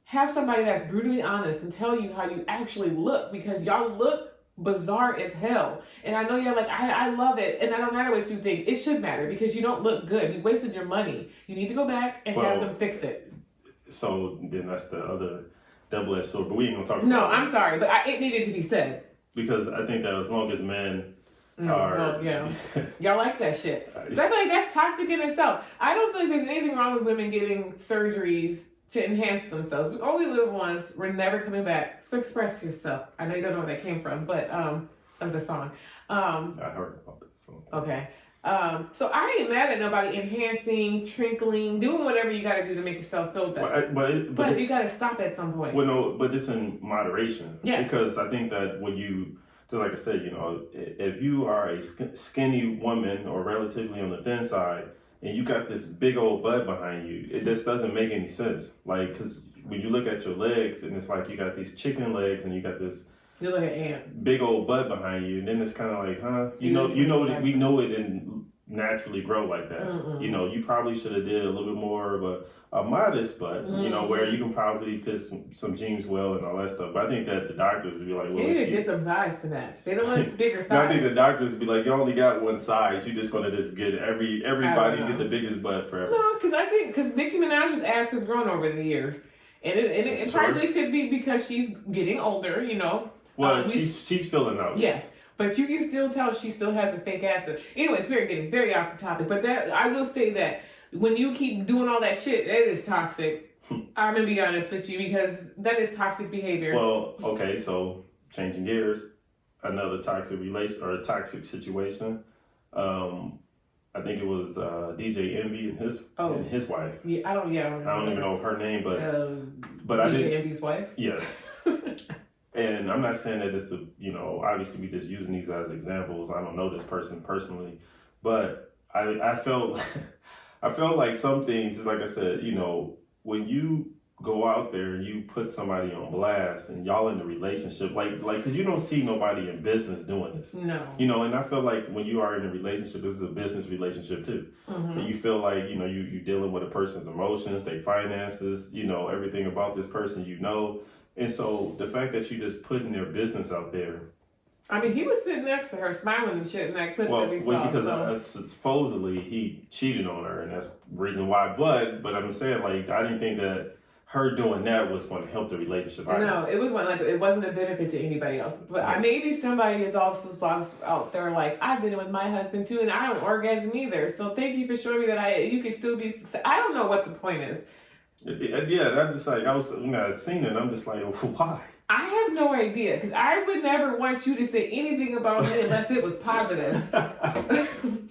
have somebody that's brutally honest and tell you how you actually look, because y'all look bizarre as hell. And I know you're like, I love it, and I don't matter what you think. It should matter, because you don't look good. You wasted your money. You need to go back and have them fix it. So then that's the other double-edged sword. But we ain't gonna talk about No, I'm sorry, but it needed to be said. Because I think that as long as men are... Oh, yeah. Y'all like that shit. So I feel like that's toxic in itself. I don't think there's anything wrong with women getting surgeries to enhance themselves. We only live once. We're never coming back. So express yourself. I know you don't know where that came from, but that was a song. I heard about that song. Okay. So I ain't mad at nobody enhancing, trinkling, doing whatever you got to do to make yourself feel better. But you got to stop at some point. Well, no, but it's in moderation. Yeah. Because I think that when you, just like I said, if you are a skinny woman or relatively on the thin side, and you got this big old butt behind you, it just doesn't make any sense. Like, because when you look at your legs, and it's like you got these chicken legs, and you got this big old butt behind you, and then it's kind of like, huh? We know it in naturally grow like that. Mm-mm. You know, you probably should have did a little bit more of a modest butt, you know, where you can probably fit some jeans well and all that stuff. But I think that the doctors would be like, well, you need to get them thighs to match. They don't like bigger thighs. No, I think the doctors would be like, you only got one size. You're just gonna just get everybody get the biggest butt forever. No, because Nicki Minaj's ass has grown over the years, and it probably could be because she's getting older, you know. Well, she's filling out. Yes. But you can still tell she still has a fake ass. Anyways, we're getting very off the topic. But that I will say that when you keep doing all that shit, that is toxic. I'm gonna be honest with you because that is toxic behavior. Well, okay, so changing gears, another toxic relation or a toxic situation. I think it was DJ Envy and his wife. Yeah, I don't even know her name, but DJ Envy's wife. Yes. And I'm not saying that it's obviously we just using these as examples. I don't know this person personally, but I felt like some things is like I said, you know, when you go out there and you put somebody on blast and y'all in a relationship, like because you don't see nobody in business doing this. No. You know, and I feel like when you are in a relationship, this is a business relationship too. Mm-hmm. And you feel like, you know, you're dealing with a person's emotions, their finances, you know, everything about this person, you know. And so the fact that you just putting their business out there. I mean, he was sitting next to her smiling and shit in that clip that we saw. Well, because supposedly he cheated on her, and that's the reason why. But I'm saying, like, I didn't think that her doing that was going to help the relationship. No, it wasn't a benefit to anybody else. But maybe somebody is also out there like, I've been with my husband too, and I don't orgasm either. So thank you for showing me that you can still be. I don't know what the point is. Yeah, I'm just like, I seen it, and I'm just like, why? I have no idea, because I would never want you to say anything about it unless it was positive. I'm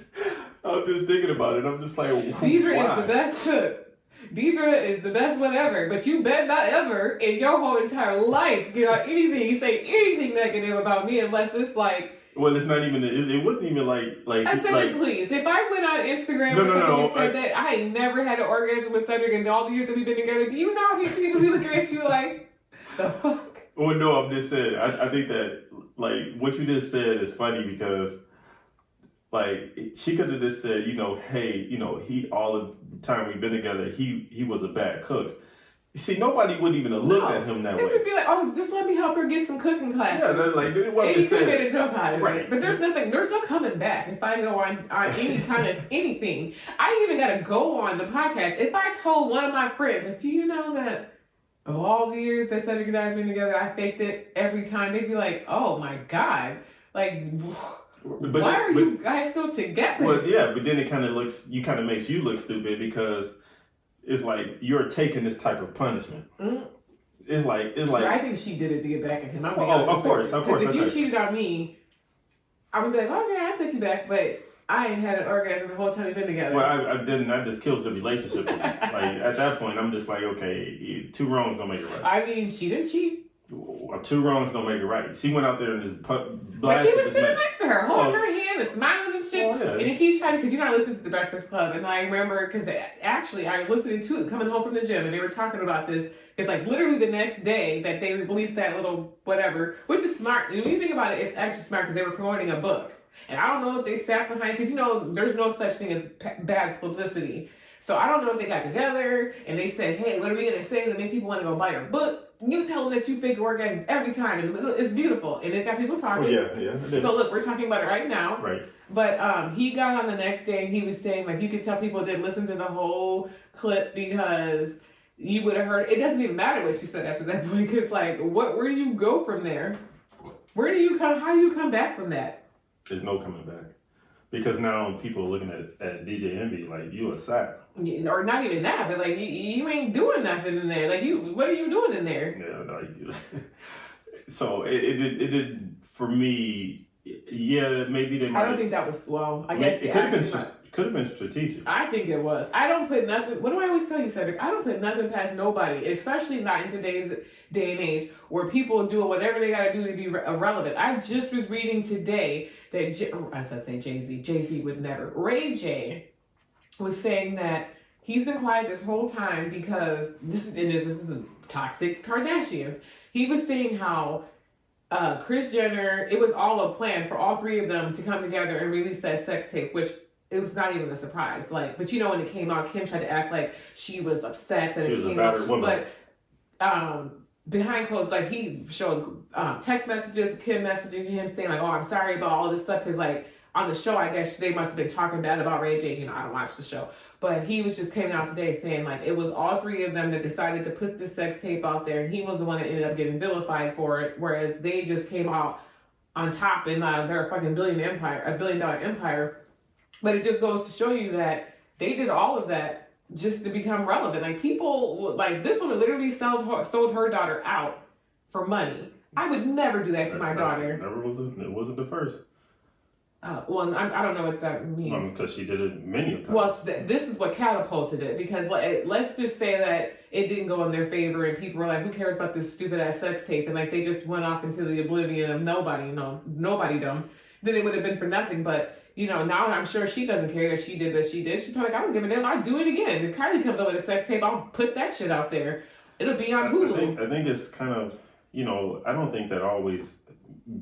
just thinking about it. I'm just like, Deidre is the best cook. Deidre is the best whatever, but you bet not ever in your whole entire life say anything negative about me unless it's like. Well, it's not even. It wasn't even like. I said, please. If I went on Instagram and said that I ain't never had an orgasm with Cedric in all the years that we've been together, do you know how many people be looking at you like, the fuck? Well, no, I'm just saying. I think that like what you just said is funny because like she could have just said, you know, hey, you know, he all the time we've been together, he was a bad cook. See, nobody wouldn't even have looked at him that way. They would be like, oh, just let me help her get some cooking classes. Yeah, that's like, they and he could have made a joke out of right. it. But there's no coming back if I go on any kind of anything. I even got to go on the podcast. If I told one of my friends, do you know that of all the years that Cedric and I have been together, I faked it every time, they'd be like, oh my God. Like, why are you guys still together? Well, yeah, but then it kind of makes you look stupid because it's like you're taking this type of punishment. Mm. It's like. I think she did it to get back at him. Of course. Because if you cheated on me, I would be like, okay, I took you back, but I ain't had an orgasm the whole time we've been together. Well, I didn't. That just kills the relationship. Like at that point, I'm just like, okay, two wrongs don't make it right. I mean, she didn't cheat. Two wrongs don't make it right. She went out there and just blasted. But he was sitting next to her, holding her hand and smiling and shit. Yeah. And then he's trying to, because I listened to The Breakfast Club, and I remember, because actually I was listening to it coming home from the gym, and they were talking about this. It's like literally the next day that they released that little whatever, which is smart. And when you think about it, it's actually smart because they were promoting a book. And I don't know if they sat behind, because there's no such thing as bad publicity. So I don't know if they got together and they said, hey, what are we going to say to make people want to go buy your book? You tell them that you fake orgasms every time, and it's beautiful, and it got people talking. Yeah. So look, we're talking about it right now. Right. But he got on the next day, and he was saying, like, you could tell people didn't listen to the whole clip because you would have heard. It doesn't even matter what she said after that point, because like, where do you go from there? Where do you come? How do you come back from that? There's no coming back. Because now people are looking at DJ Envy like you a sap. Or not even that, but like you ain't doing nothing in there. Like what are you doing in there? Yeah, no. So it did for me. Yeah, maybe they might. I don't think that was I guess it could have been strategic. I think it was. I don't put nothing. What do I always tell you, Cedric? I don't put nothing past nobody, especially not in today's day and age where people are doing whatever they got to do to be irrelevant. I just was reading today that Jay-Z would never. Ray J was saying that he's been quiet this whole time because this is toxic Kardashians. He was saying how Kris Jenner, it was all a plan for all three of them to come together and release that sex tape, which it was not even a surprise. Like, but you know, when it came out, Kim tried to act like she was upset that she it was came a battered out. woman. But behind closed, like he showed text messages, Kim messaging him saying like, "Oh, I'm sorry about all this stuff," because like on the show, I guess they must have been talking bad about Ray J. You know, I don't watch the show, but he was just coming out today saying like it was all three of them that decided to put this sex tape out there, and he was the one that ended up getting vilified for it, whereas they just came out on top in their fucking $1 billion empire. But it just goes to show you that they did all of that just to become relevant. Like people, like this woman literally sold her daughter out for money. I would never do that to my daughter. It wasn't the first. Well, I don't know what that means. Because she did it many times. Well, this is what catapulted it, because like, let's just say that it didn't go in their favor and people were like, who cares about this stupid ass sex tape? And like they just went off into the oblivion of nobody dumb. Then it would have been for nothing. But you know, now I'm sure she doesn't care that she did what she did. She's probably like, I don't give a damn, I'll do it again. If Kylie comes up with a sex tape, I'll put that shit out there. It'll be on Hulu. I think it's kind of, you know, I don't think that always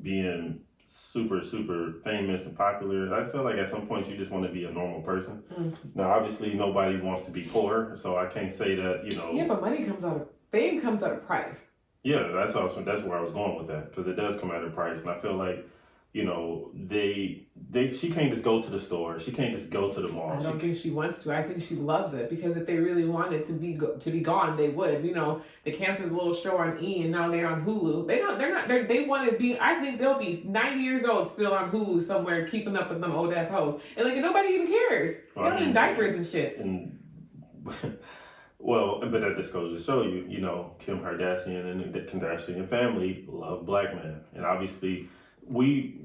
being super famous and popular, I feel like at some point you just want to be a normal person. Now obviously nobody wants to be poor, so I can't say that, you know. Yeah, but fame comes at a price. Yeah, that's where I was going with that, because it does come at a price, and I feel like, you know, she can't just go to the store. She can't just go to the mall. I don't think she wants to. I think she loves it, because if they really wanted to be gone, they would. You know, they canceled a little show on E, and now they're on Hulu. They want to be. I think they'll be 90 years old still on Hulu somewhere, keeping up with them old ass hoes, and like nobody even cares. They're in diapers and shit. And well, but that just goes to show you, you know, Kim Kardashian and the Kardashian family love black men, and obviously.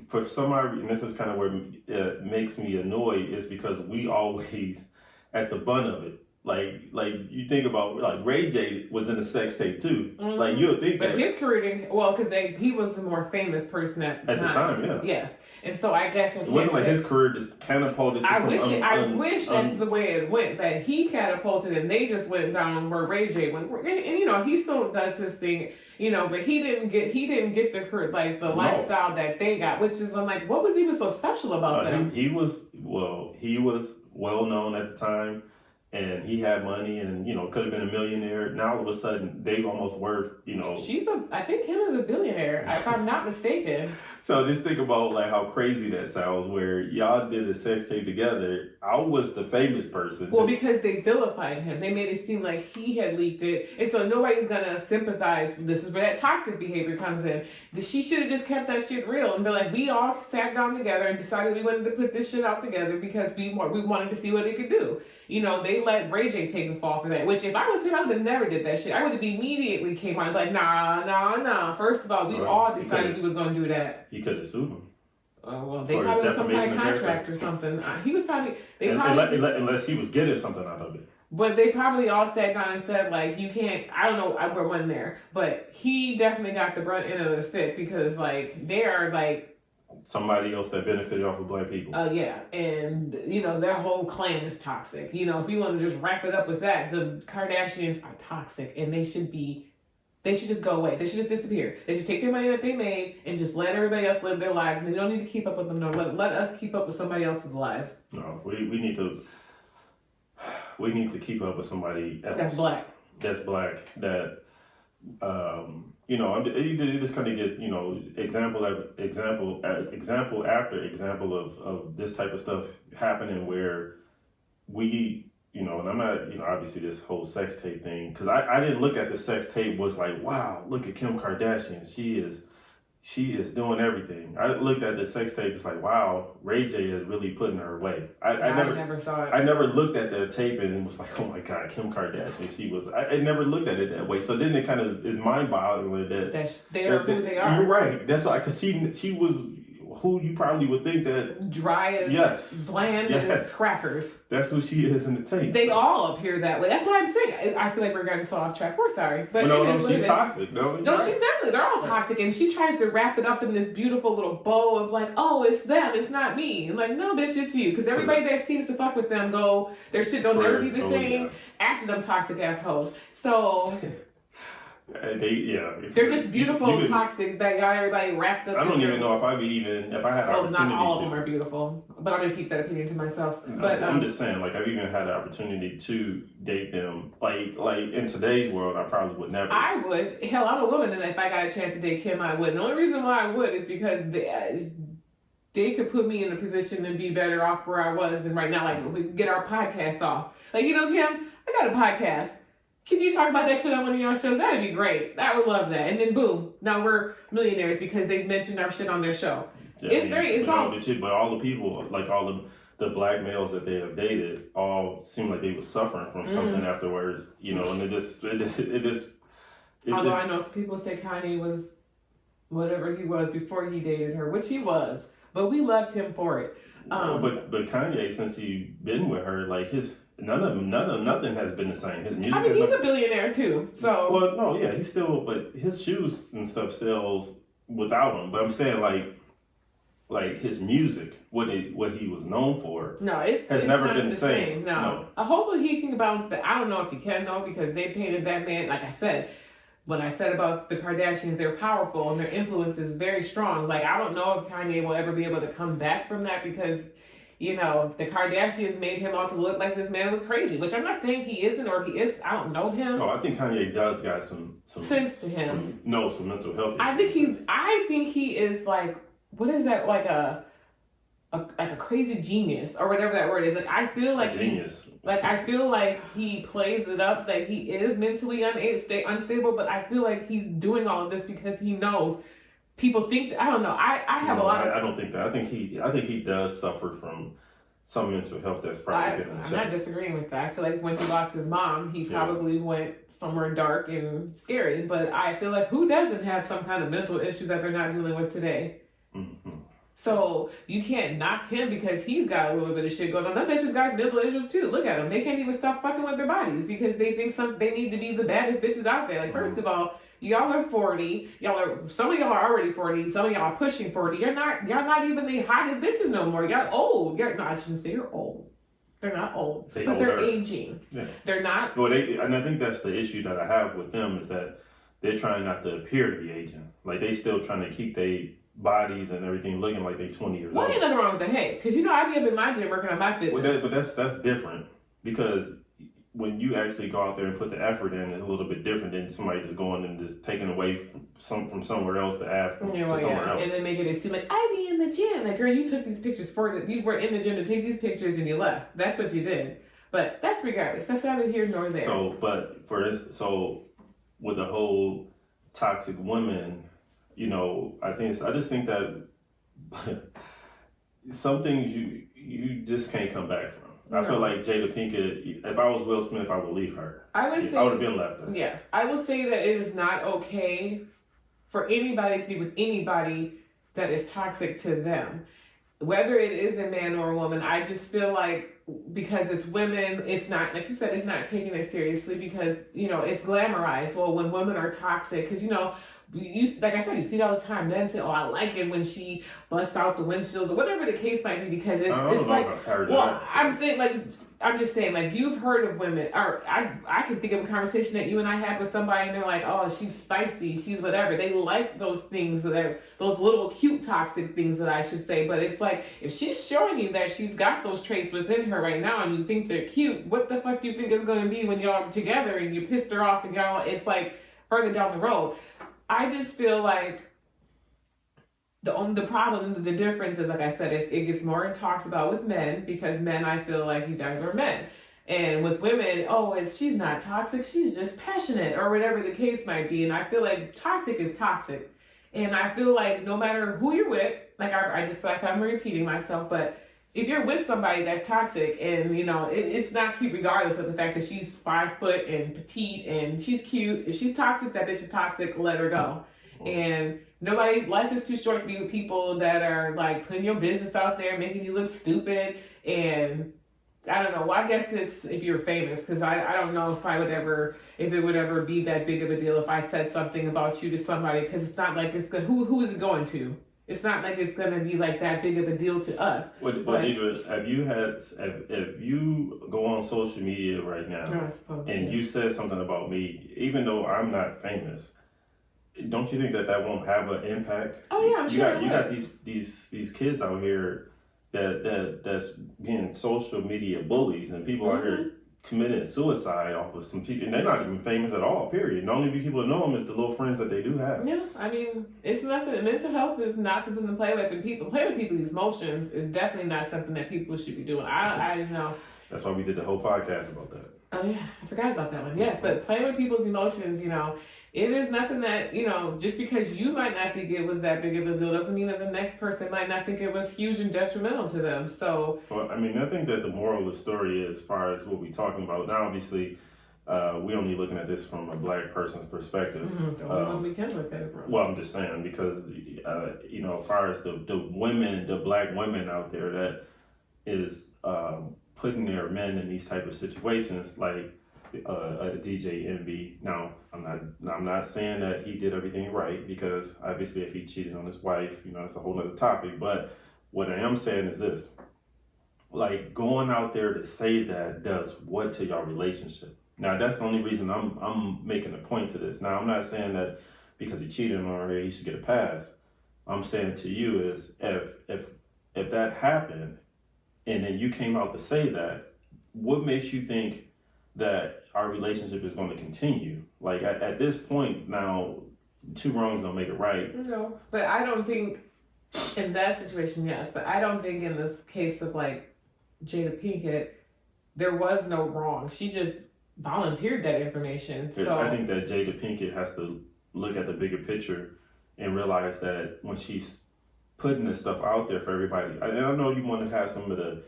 For some reason, and this is kind of where it makes me annoyed, is because we always at the bun of it. Like you think about, like Ray J was in a sex tape too. Mm-hmm. Like you'll think but his career didn't, well, because he was the more famous person at the time. Yeah. Yes. And so I guess it wasn't like his career just catapulted to I wish that's the way it went, that he catapulted and they just went down where Ray J went. And you know, he still does his thing, you know, but he didn't get the lifestyle that they got, which is, I'm like, what was even so special about them? He was well known at the time. And he had money, and you know, could have been a millionaire. Now all of a sudden, they almost worth, you know. I think Kim is a billionaire, if I'm not mistaken. So just think about like how crazy that sounds. Where y'all did a sex tape together. I was the famous person. Well, because they vilified him, they made it seem like he had leaked it, and so nobody's gonna sympathize. This is where that toxic behavior comes in. She should have just kept that shit real and be like, we all sat down together and decided we wanted to put this shit out together because we wanted to see what it could do. You know, they let Ray J take the fall for that, which if I was him, I would have never did that shit. I would have immediately came on like, nah. First of all, we all decided we was going to do that. He could have sued him. Well, they probably had some kind of contract or something. He was probably... Unless he was getting something out of it. But they probably all sat down and said, like, you can't... I don't know, I wasn't there. But he definitely got the brunt end of the stick because, like, they are, like... Somebody else that benefited off of black people. Yeah, and you know their whole clan is toxic. You know, if you want to just wrap it up with that, the Kardashians are toxic, and they should just go away. They should just disappear. They should take their money that they made and just let everybody else live their lives. And they don't need to keep up with them. No, let us keep up with somebody else's lives. No, we need to keep up with somebody else. That's black. That. You know, you just kind of get, you know, example after example of this type of stuff happening where we, you know, and I'm not, you know, obviously this whole sex tape thing, because I didn't look at the sex tape was like, wow, look at Kim Kardashian, she is doing everything. I looked at the sex tape, it's like, wow, Ray J is really putting her away. I never saw it. I never looked at the tape and was like, oh my God, Kim Kardashian, I never looked at it that way. So then it kind of is mind-boggling that they're who they are. You're right. That's why, because she was who you probably would think that... Dry as... Bland as crackers. That's who she is in the tape. They all appear that way. That's what I'm saying. I feel like we're getting so off track. We're sorry. But no, she's toxic. No, she's definitely... They're all toxic. And she tries to wrap it up in this beautiful little bow of like, oh, it's them. It's not me. I'm like, no, bitch, it's you. Because everybody that seems to fuck with them their shit don't never be the same after them toxic assholes. So... They're just beautiful, toxic. That got everybody wrapped up. I don't even know if I had opportunity. Not all of them are beautiful, but I'm gonna keep that opinion to myself. But I'm just saying, like, I've even had the opportunity to date them. Like in today's world, I probably would never. I would. Hell, I'm a woman, and if I got a chance to date Kim, I would. And the only reason why I would is because they could put me in a position to be better off where I was than right now. Like, we get our podcast off. Like, Kim, I got a podcast. Can you talk about that shit on one of your shows? That'd be great. I would love that. And then boom, now we're millionaires because they mentioned our shit on their show. Yeah, but all the people, like all the black males that they have dated, all seem like they were suffering from something afterwards. And Although I know some people say Kanye was whatever he was before he dated her, which he was, but we loved him for it. But Kanye, since he been with her, like nothing has been the same. His music. I mean, he's a billionaire too. So. Well, no, yeah, he's still, but his shoes and stuff sells without him. But I'm saying like his music, what he was known for. No, it's never not been the same. No. Hopefully he can bounce back. I don't know if he can though, because they painted that man. Like I said, when I said about the Kardashians, they're powerful and their influence is very strong. Like, I don't know if Kanye will ever be able to come back from that because, the Kardashians made him out to look like this man was crazy, which I'm not saying he isn't or he is. I don't know him. No, I think Kanye does got some sense to him. Some mental health issues. I think he is like, what is that, like a crazy genius or whatever that word is. Like, I feel like genius. I feel like he plays it up that he is mentally unstable, but I feel like he's doing all of this because he knows people think. I don't know. I have a lot of. I don't think that. I think he does suffer from some mental health that's probably been. I'm not disagreeing with that. I feel like when he lost his mom, he probably went somewhere dark and scary. But I feel like who doesn't have some kind of mental issues that they're not dealing with today? Mm-hmm. So you can't knock him because he's got a little bit of shit going on. That bitches got mental issues too. Look at them. They can't even stop fucking with their bodies because they think they need to be the baddest bitches out there. Like, first of all, y'all are 40. Some of y'all are already 40. Some of y'all are pushing 40. Y'all not even the hottest bitches no more. Y'all old. I shouldn't say you're old. They're not old, but they're aging. Yeah. They're not. Well, and I think that's the issue that I have with them is that they're trying not to appear to be aging. Like, they still trying to keep their bodies and everything looking like they're 20 years old. Well, ain't nothing wrong with that. Hey, because I be up in my gym working on my fitness. But that's different because when you actually go out there and put the effort in, it's a little bit different than somebody just going and just taking away from somewhere else to add to somewhere else. And then making it seem like I be in the gym. Like, girl, you took these pictures you were in the gym to take these pictures and you left. That's what you did. But that's regardless. That's neither here nor there. So with the whole toxic women. I just think that some things you just can't come back from. No. I feel like Jada Pinkett, if I was Will Smith, I would leave her. I would have been left there. Yes. I would say that it is not okay for anybody to be with anybody that is toxic to them. Whether it is a man or a woman, I just feel like because it's women, it's not, like you said, it's not taking it seriously because, it's glamorized. Well, when women are toxic, because, like I said, you see it all the time. Men say, "Oh, I like it when she busts out the windshields," or whatever the case might be, because it's like. Well, I'm just saying, like, you've heard of women, or I can think of a conversation that you and I had with somebody, and they're like, "Oh, she's spicy, she's whatever." They like those things, those little cute toxic things that I should say. But it's like, if she's showing you that she's got those traits within her right now, and you think they're cute, what the fuck do you think it's going to be when y'all are together and you pissed her off and y'all? It's like further down the road. I just feel like the problem, the difference is, like I said, it gets more talked about with men because men, I feel like you guys are men. And with women, she's not toxic, she's just passionate or whatever the case might be. And I feel like toxic is toxic. And I feel like no matter who you're with, like I just feel like I'm repeating myself, but if you're with somebody that's toxic and, it's not cute regardless of the fact that she's 5 foot and petite and she's cute. If she's toxic, that bitch is toxic, let her go. And life is too short to be with people that are like putting your business out there, making you look stupid. And I don't know. Well, I guess it's if you're famous, because I don't know if it would ever be that big of a deal if I said something about you to somebody, because it's not like it's good. Who is it going to? It's not like it's gonna be like that big of a deal to us. Well, Deidre, if you go on social media right now and you said something about me, even though I'm not famous, don't you think that won't have an impact? Oh yeah, I'm sure. You got these kids out here that's being social media bullies, and people out here committing suicide off of some people, and they're not even famous at all, period. The only people that know them is the little friends that they do have. Yeah, I mean, it's nothing. Mental health is not something to play with, and play with people's emotions is definitely not something that people should be doing. I know. That's why we did the whole podcast about that. Oh yeah, I forgot about that one. Yes, but playing with people's emotions, it is nothing that, just because you might not think it was that big of a deal doesn't mean that the next person might not think it was huge and detrimental to them. So, well, I mean, I think that the moral of the story is, as far as what we're talking about now, obviously, we're only looking at this from a black person's perspective. The only one we can look at it from. Well, I'm just saying, because, as far as the women, the black women out there that is putting their men in these type of situations, like DJ Envy. Now, I'm not saying that he did everything right, because obviously if he cheated on his wife, it's a whole other topic. But what I am saying is this: like, going out there to say that does what to your relationship? Now, that's the only reason I'm making a point to this. Now, I'm not saying that because he cheated on her, he should get a pass. I'm saying to you is, if that happened, and then you came out to say that, what makes you think that our relationship is going to continue? Like, at this point now, two wrongs don't make it right. No, but I don't think in that situation, yes, but I don't think in this case of like Jada Pinkett, there was no wrong. She just volunteered that information. So I think that Jada Pinkett has to look at the bigger picture and realize that when she's putting this stuff out there for everybody, I know you want to have some of the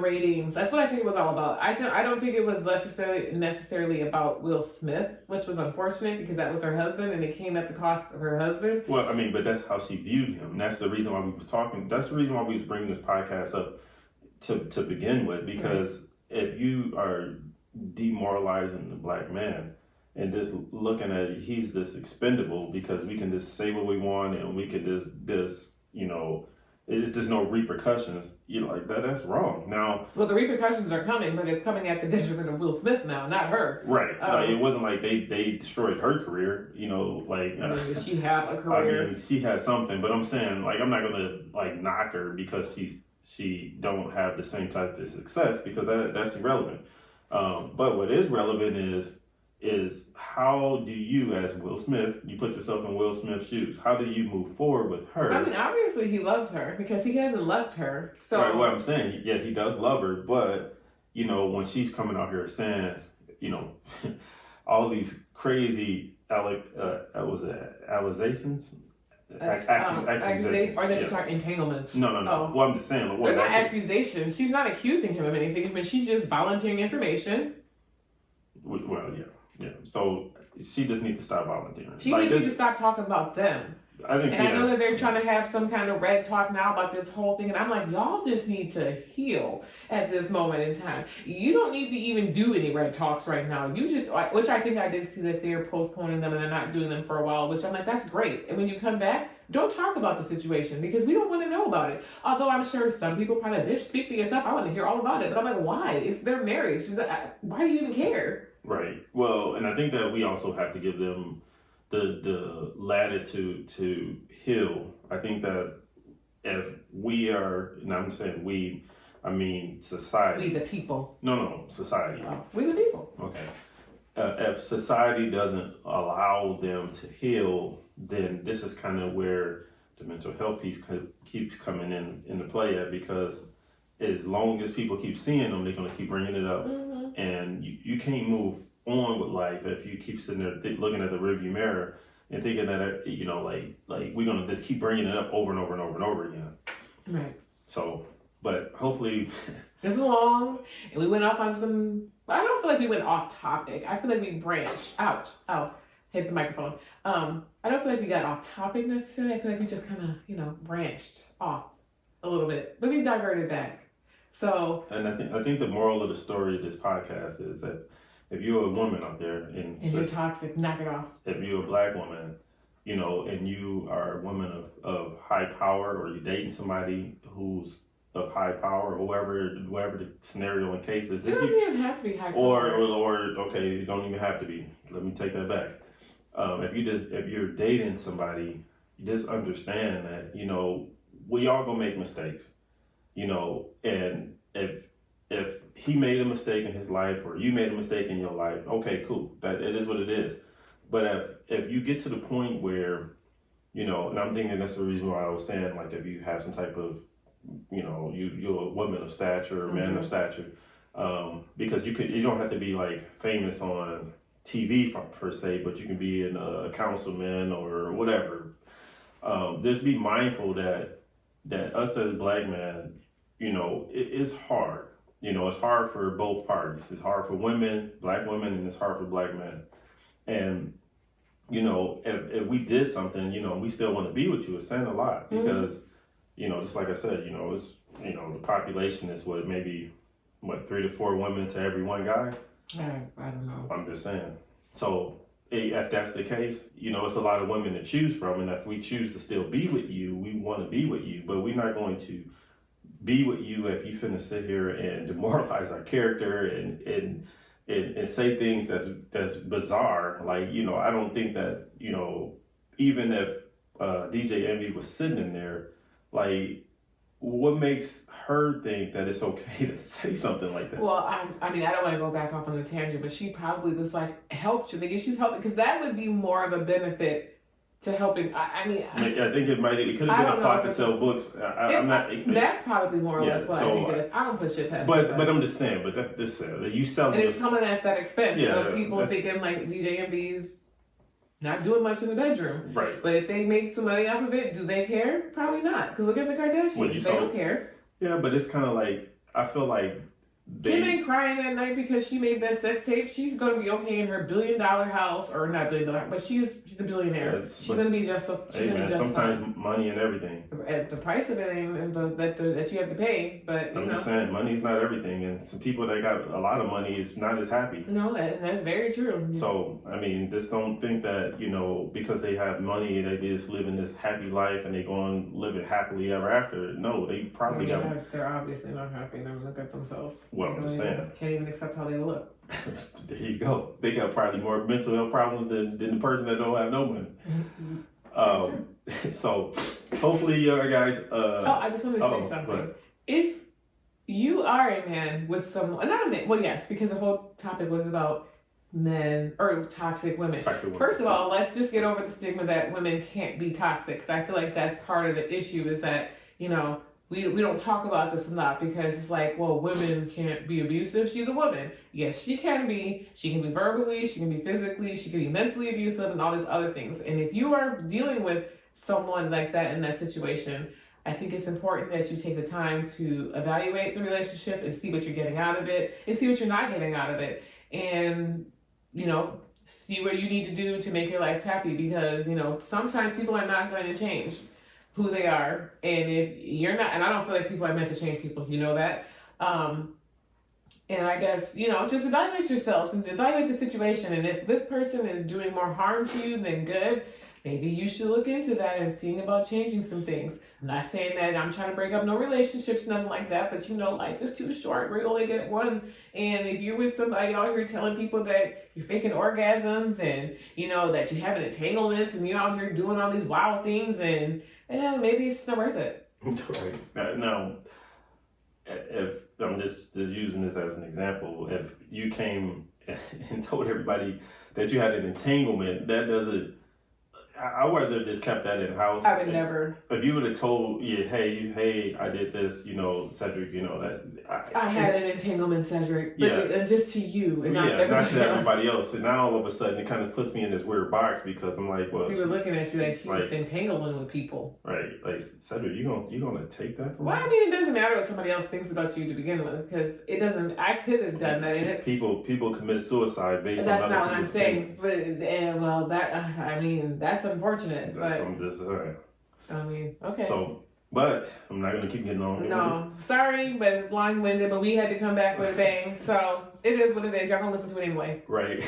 ratings. That's what I think it was all about. I don't think it was necessarily about Will Smith, which was unfortunate because that was her husband and it came at the cost of her husband. Well, I mean, but that's how she viewed him. And that's the reason why we was talking. That's the reason why we was bringing this podcast up to begin with, because if you are demoralizing the black man and just looking at it, he's this expendable because we can just say what we want and we can just it's just no repercussions. Like that's wrong. Now, well, the repercussions are coming, but it's coming at the detriment of Will Smith now, not her. Right. It wasn't like they destroyed her career. She had a career. I mean, she had something, but I'm saying, like, I'm not gonna knock her because she don't have the same type of success, because that's irrelevant. But what is relevant is how do you, as Will Smith, you put yourself in Will Smith's shoes? How do you move forward with her? I mean, obviously he loves her because he hasn't left her. So right, what I'm saying, yeah, he does love her, but when she's coming out here saying, all these crazy accusations. Accusations, or that you're talking entanglements. No. Oh. Well, I'm just saying. They're not accusations. She's not accusing him of anything, but she's just volunteering information. Well, yeah. So she just needs to stop volunteering. She needs to stop talking about them. I think. And I know that they're trying to have some kind of red talk now about this whole thing, and I'm like, y'all just need to heal at this moment in time. You don't need to even do any red talks right now. You just, which I think I did see that they're postponing them and they're not doing them for a while, which I'm like, that's great. And when you come back, don't talk about the situation because we don't want to know about it. Although I'm sure some people probably, bitch, speak for yourself. I want to hear all about it. But I'm like, why? It's their marriage. Why do you even care? Right. Well, and I think that we also have to give them the latitude to heal. I think that if we are, and I'm saying we, I mean society. We the people. No, society. Oh, we the people. Okay. If society doesn't allow them to heal, then this is kind of where the mental health piece keeps coming into play at, because as long as people keep seeing them, they're going to keep bringing it up. Mm-hmm. And you can't move on with life if you keep sitting there looking at the rearview mirror and thinking that like we're gonna just keep bringing it up over and over and over and over again. Right. So, but hopefully, it's long, and we went off on some. I don't feel like we went off topic. I feel like we branched out. Oh, hit the microphone. I don't feel like we got off topic necessarily. I feel like we just kind of branched off a little bit, but we diverted back. So, and I think the moral of the story of this podcast is that if you're a woman out there and you're toxic, knock it off. If you're a black woman, and you are a woman of high power, or you're dating somebody who's of high power, or whatever the scenario and case is. It doesn't even have to be high power. Or okay, it don't even have to be. Let me take that back. If you're dating somebody, you just understand that, we all gonna make mistakes, and if he made a mistake in his life, or you made a mistake in your life, okay, cool. That it is what it is. But if you get to the point where, and I'm thinking that's the reason why I was saying, like, if you have some type of, you're a woman of stature, or man of stature, because you don't have to be like famous on TV per se, but you can be a councilman or whatever. Just be mindful that us as Black men, it's hard. It's hard for both parties. It's hard for women, Black women, and it's hard for Black men. And, if we did something, we still want to be with you, it's saying a lot, because, just like I said, it's, the population is maybe 3 to 4 women to every one guy. I don't know. I'm just saying. So if that's the case, it's a lot of women to choose from. And if we choose to still be with you, we want to be with you. But we're not going to be with you if you finna sit here and demoralize our character and say things that's bizarre. Like, I don't think that, even if DJ Envy was sitting in there, like, what makes her think that it's okay to say something like that? Well, I mean, I don't want to go back off on the tangent, but she probably was like, helped you. Like, she's helping, because that would be more of a benefit to helping. I think it could have been a plot to sell books. That's probably more or less what I think it is. I don't put shit past but I'm just saying, but this you selling, and it's coming at that expense of people that's thinking like DJ Envy's not doing much in the bedroom. Right. But if they make some money off of it, do they care? Probably not. Because look at the Kardashians. They don't care. Yeah, but it's kind of like, I feel like Kim ain't crying that night because she made that sex tape. She's going to be okay in her $1 billion house, or not $1 billion, but she's a billionaire. She's going to be just. Sometimes money and everything. The price of it ain't that you have to pay, but I'm just saying, money's not everything, and some people that got a lot of money is not as happy. No, that's very true. So I mean, just don't think that because they have money they just live in this happy life and they go on living happily ever after. No, they probably they're obviously not happy. They look at themselves. Well, I'm just saying. Can't even accept how they look. There you go. They got probably more mental health problems than the person that don't have no money. So hopefully, guys. I just want to say something. If you are a man with someone, not a man. Well, yes, because the whole topic was about men or toxic women. First of all, let's just get over the stigma that women can't be toxic. Because I feel like that's part of the issue. Is that we don't talk about this enough, because it's like, well, women can't be abusive. She's a woman. Yes, she can be. She can be verbally, she can be physically, she can be mentally abusive, and all these other things. And if you are dealing with someone like that in that situation, I think it's important that you take the time to evaluate the relationship and see what you're getting out of it and see what you're not getting out of it. And, see what you need to do to make your life happy, because, sometimes people are not going to change who they are, and if you're not, and I don't feel like people are meant to change people, that. And I guess, just evaluate yourselves and evaluate the situation. And if this person is doing more harm to you than good, maybe you should look into that and seeing about changing some things. I'm not saying that I'm trying to break up no relationships, nothing like that, but life is too short. We only get one. And if you're with somebody out here telling people that you're faking orgasms and, that you're having entanglements and you're out here doing all these wild things, and maybe it's not worth it. Right. Now, if I'm just using this as an example, if you came and told everybody that you had an entanglement, that doesn't. I would have just kept that in house. I would never. If you would have told, hey, I did this, Cedric, that. I had an entanglement, Cedric, but just to you, and not to everybody else. And now all of a sudden, it kind of puts me in this weird box, because I'm like, well, people are looking at you like she's entangling with people, right? Like, Cedric, you gonna take that from me? Well, I mean, it doesn't matter what somebody else thinks about you to begin with, because it doesn't. I could have done that. People commit suicide based on. That's not what I'm saying. But that's unfortunate. I'm just saying. I mean, okay. So, but I'm not gonna keep getting on. No, sorry, but it's long-winded. But we had to come back with a bang. So it is what it is. Y'all gonna listen to it anyway. Right.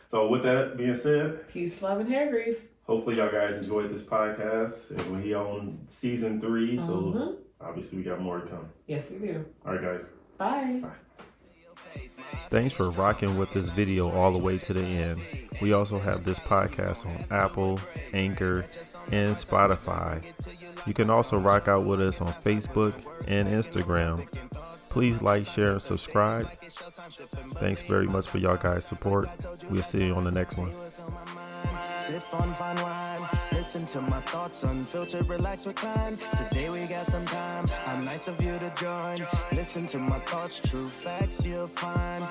So with that being said, peace, love, and hair grease. Hopefully y'all guys enjoyed this podcast. And we on season 3, so obviously we got more to come. Yes, we do. All right, guys. Bye. Thanks for rocking with this video all the way to the end. We also have this podcast on Apple, Anchor, and Spotify. You can also rock out with us on Facebook and Instagram. Please like, share, and subscribe. Thanks very much for y'all guys' support. We'll see you on the next one. Sip on fine wine, listen to my thoughts, unfiltered, relax, recline. Today we got some time, how nice of you to join. Listen to my thoughts, true facts you'll find.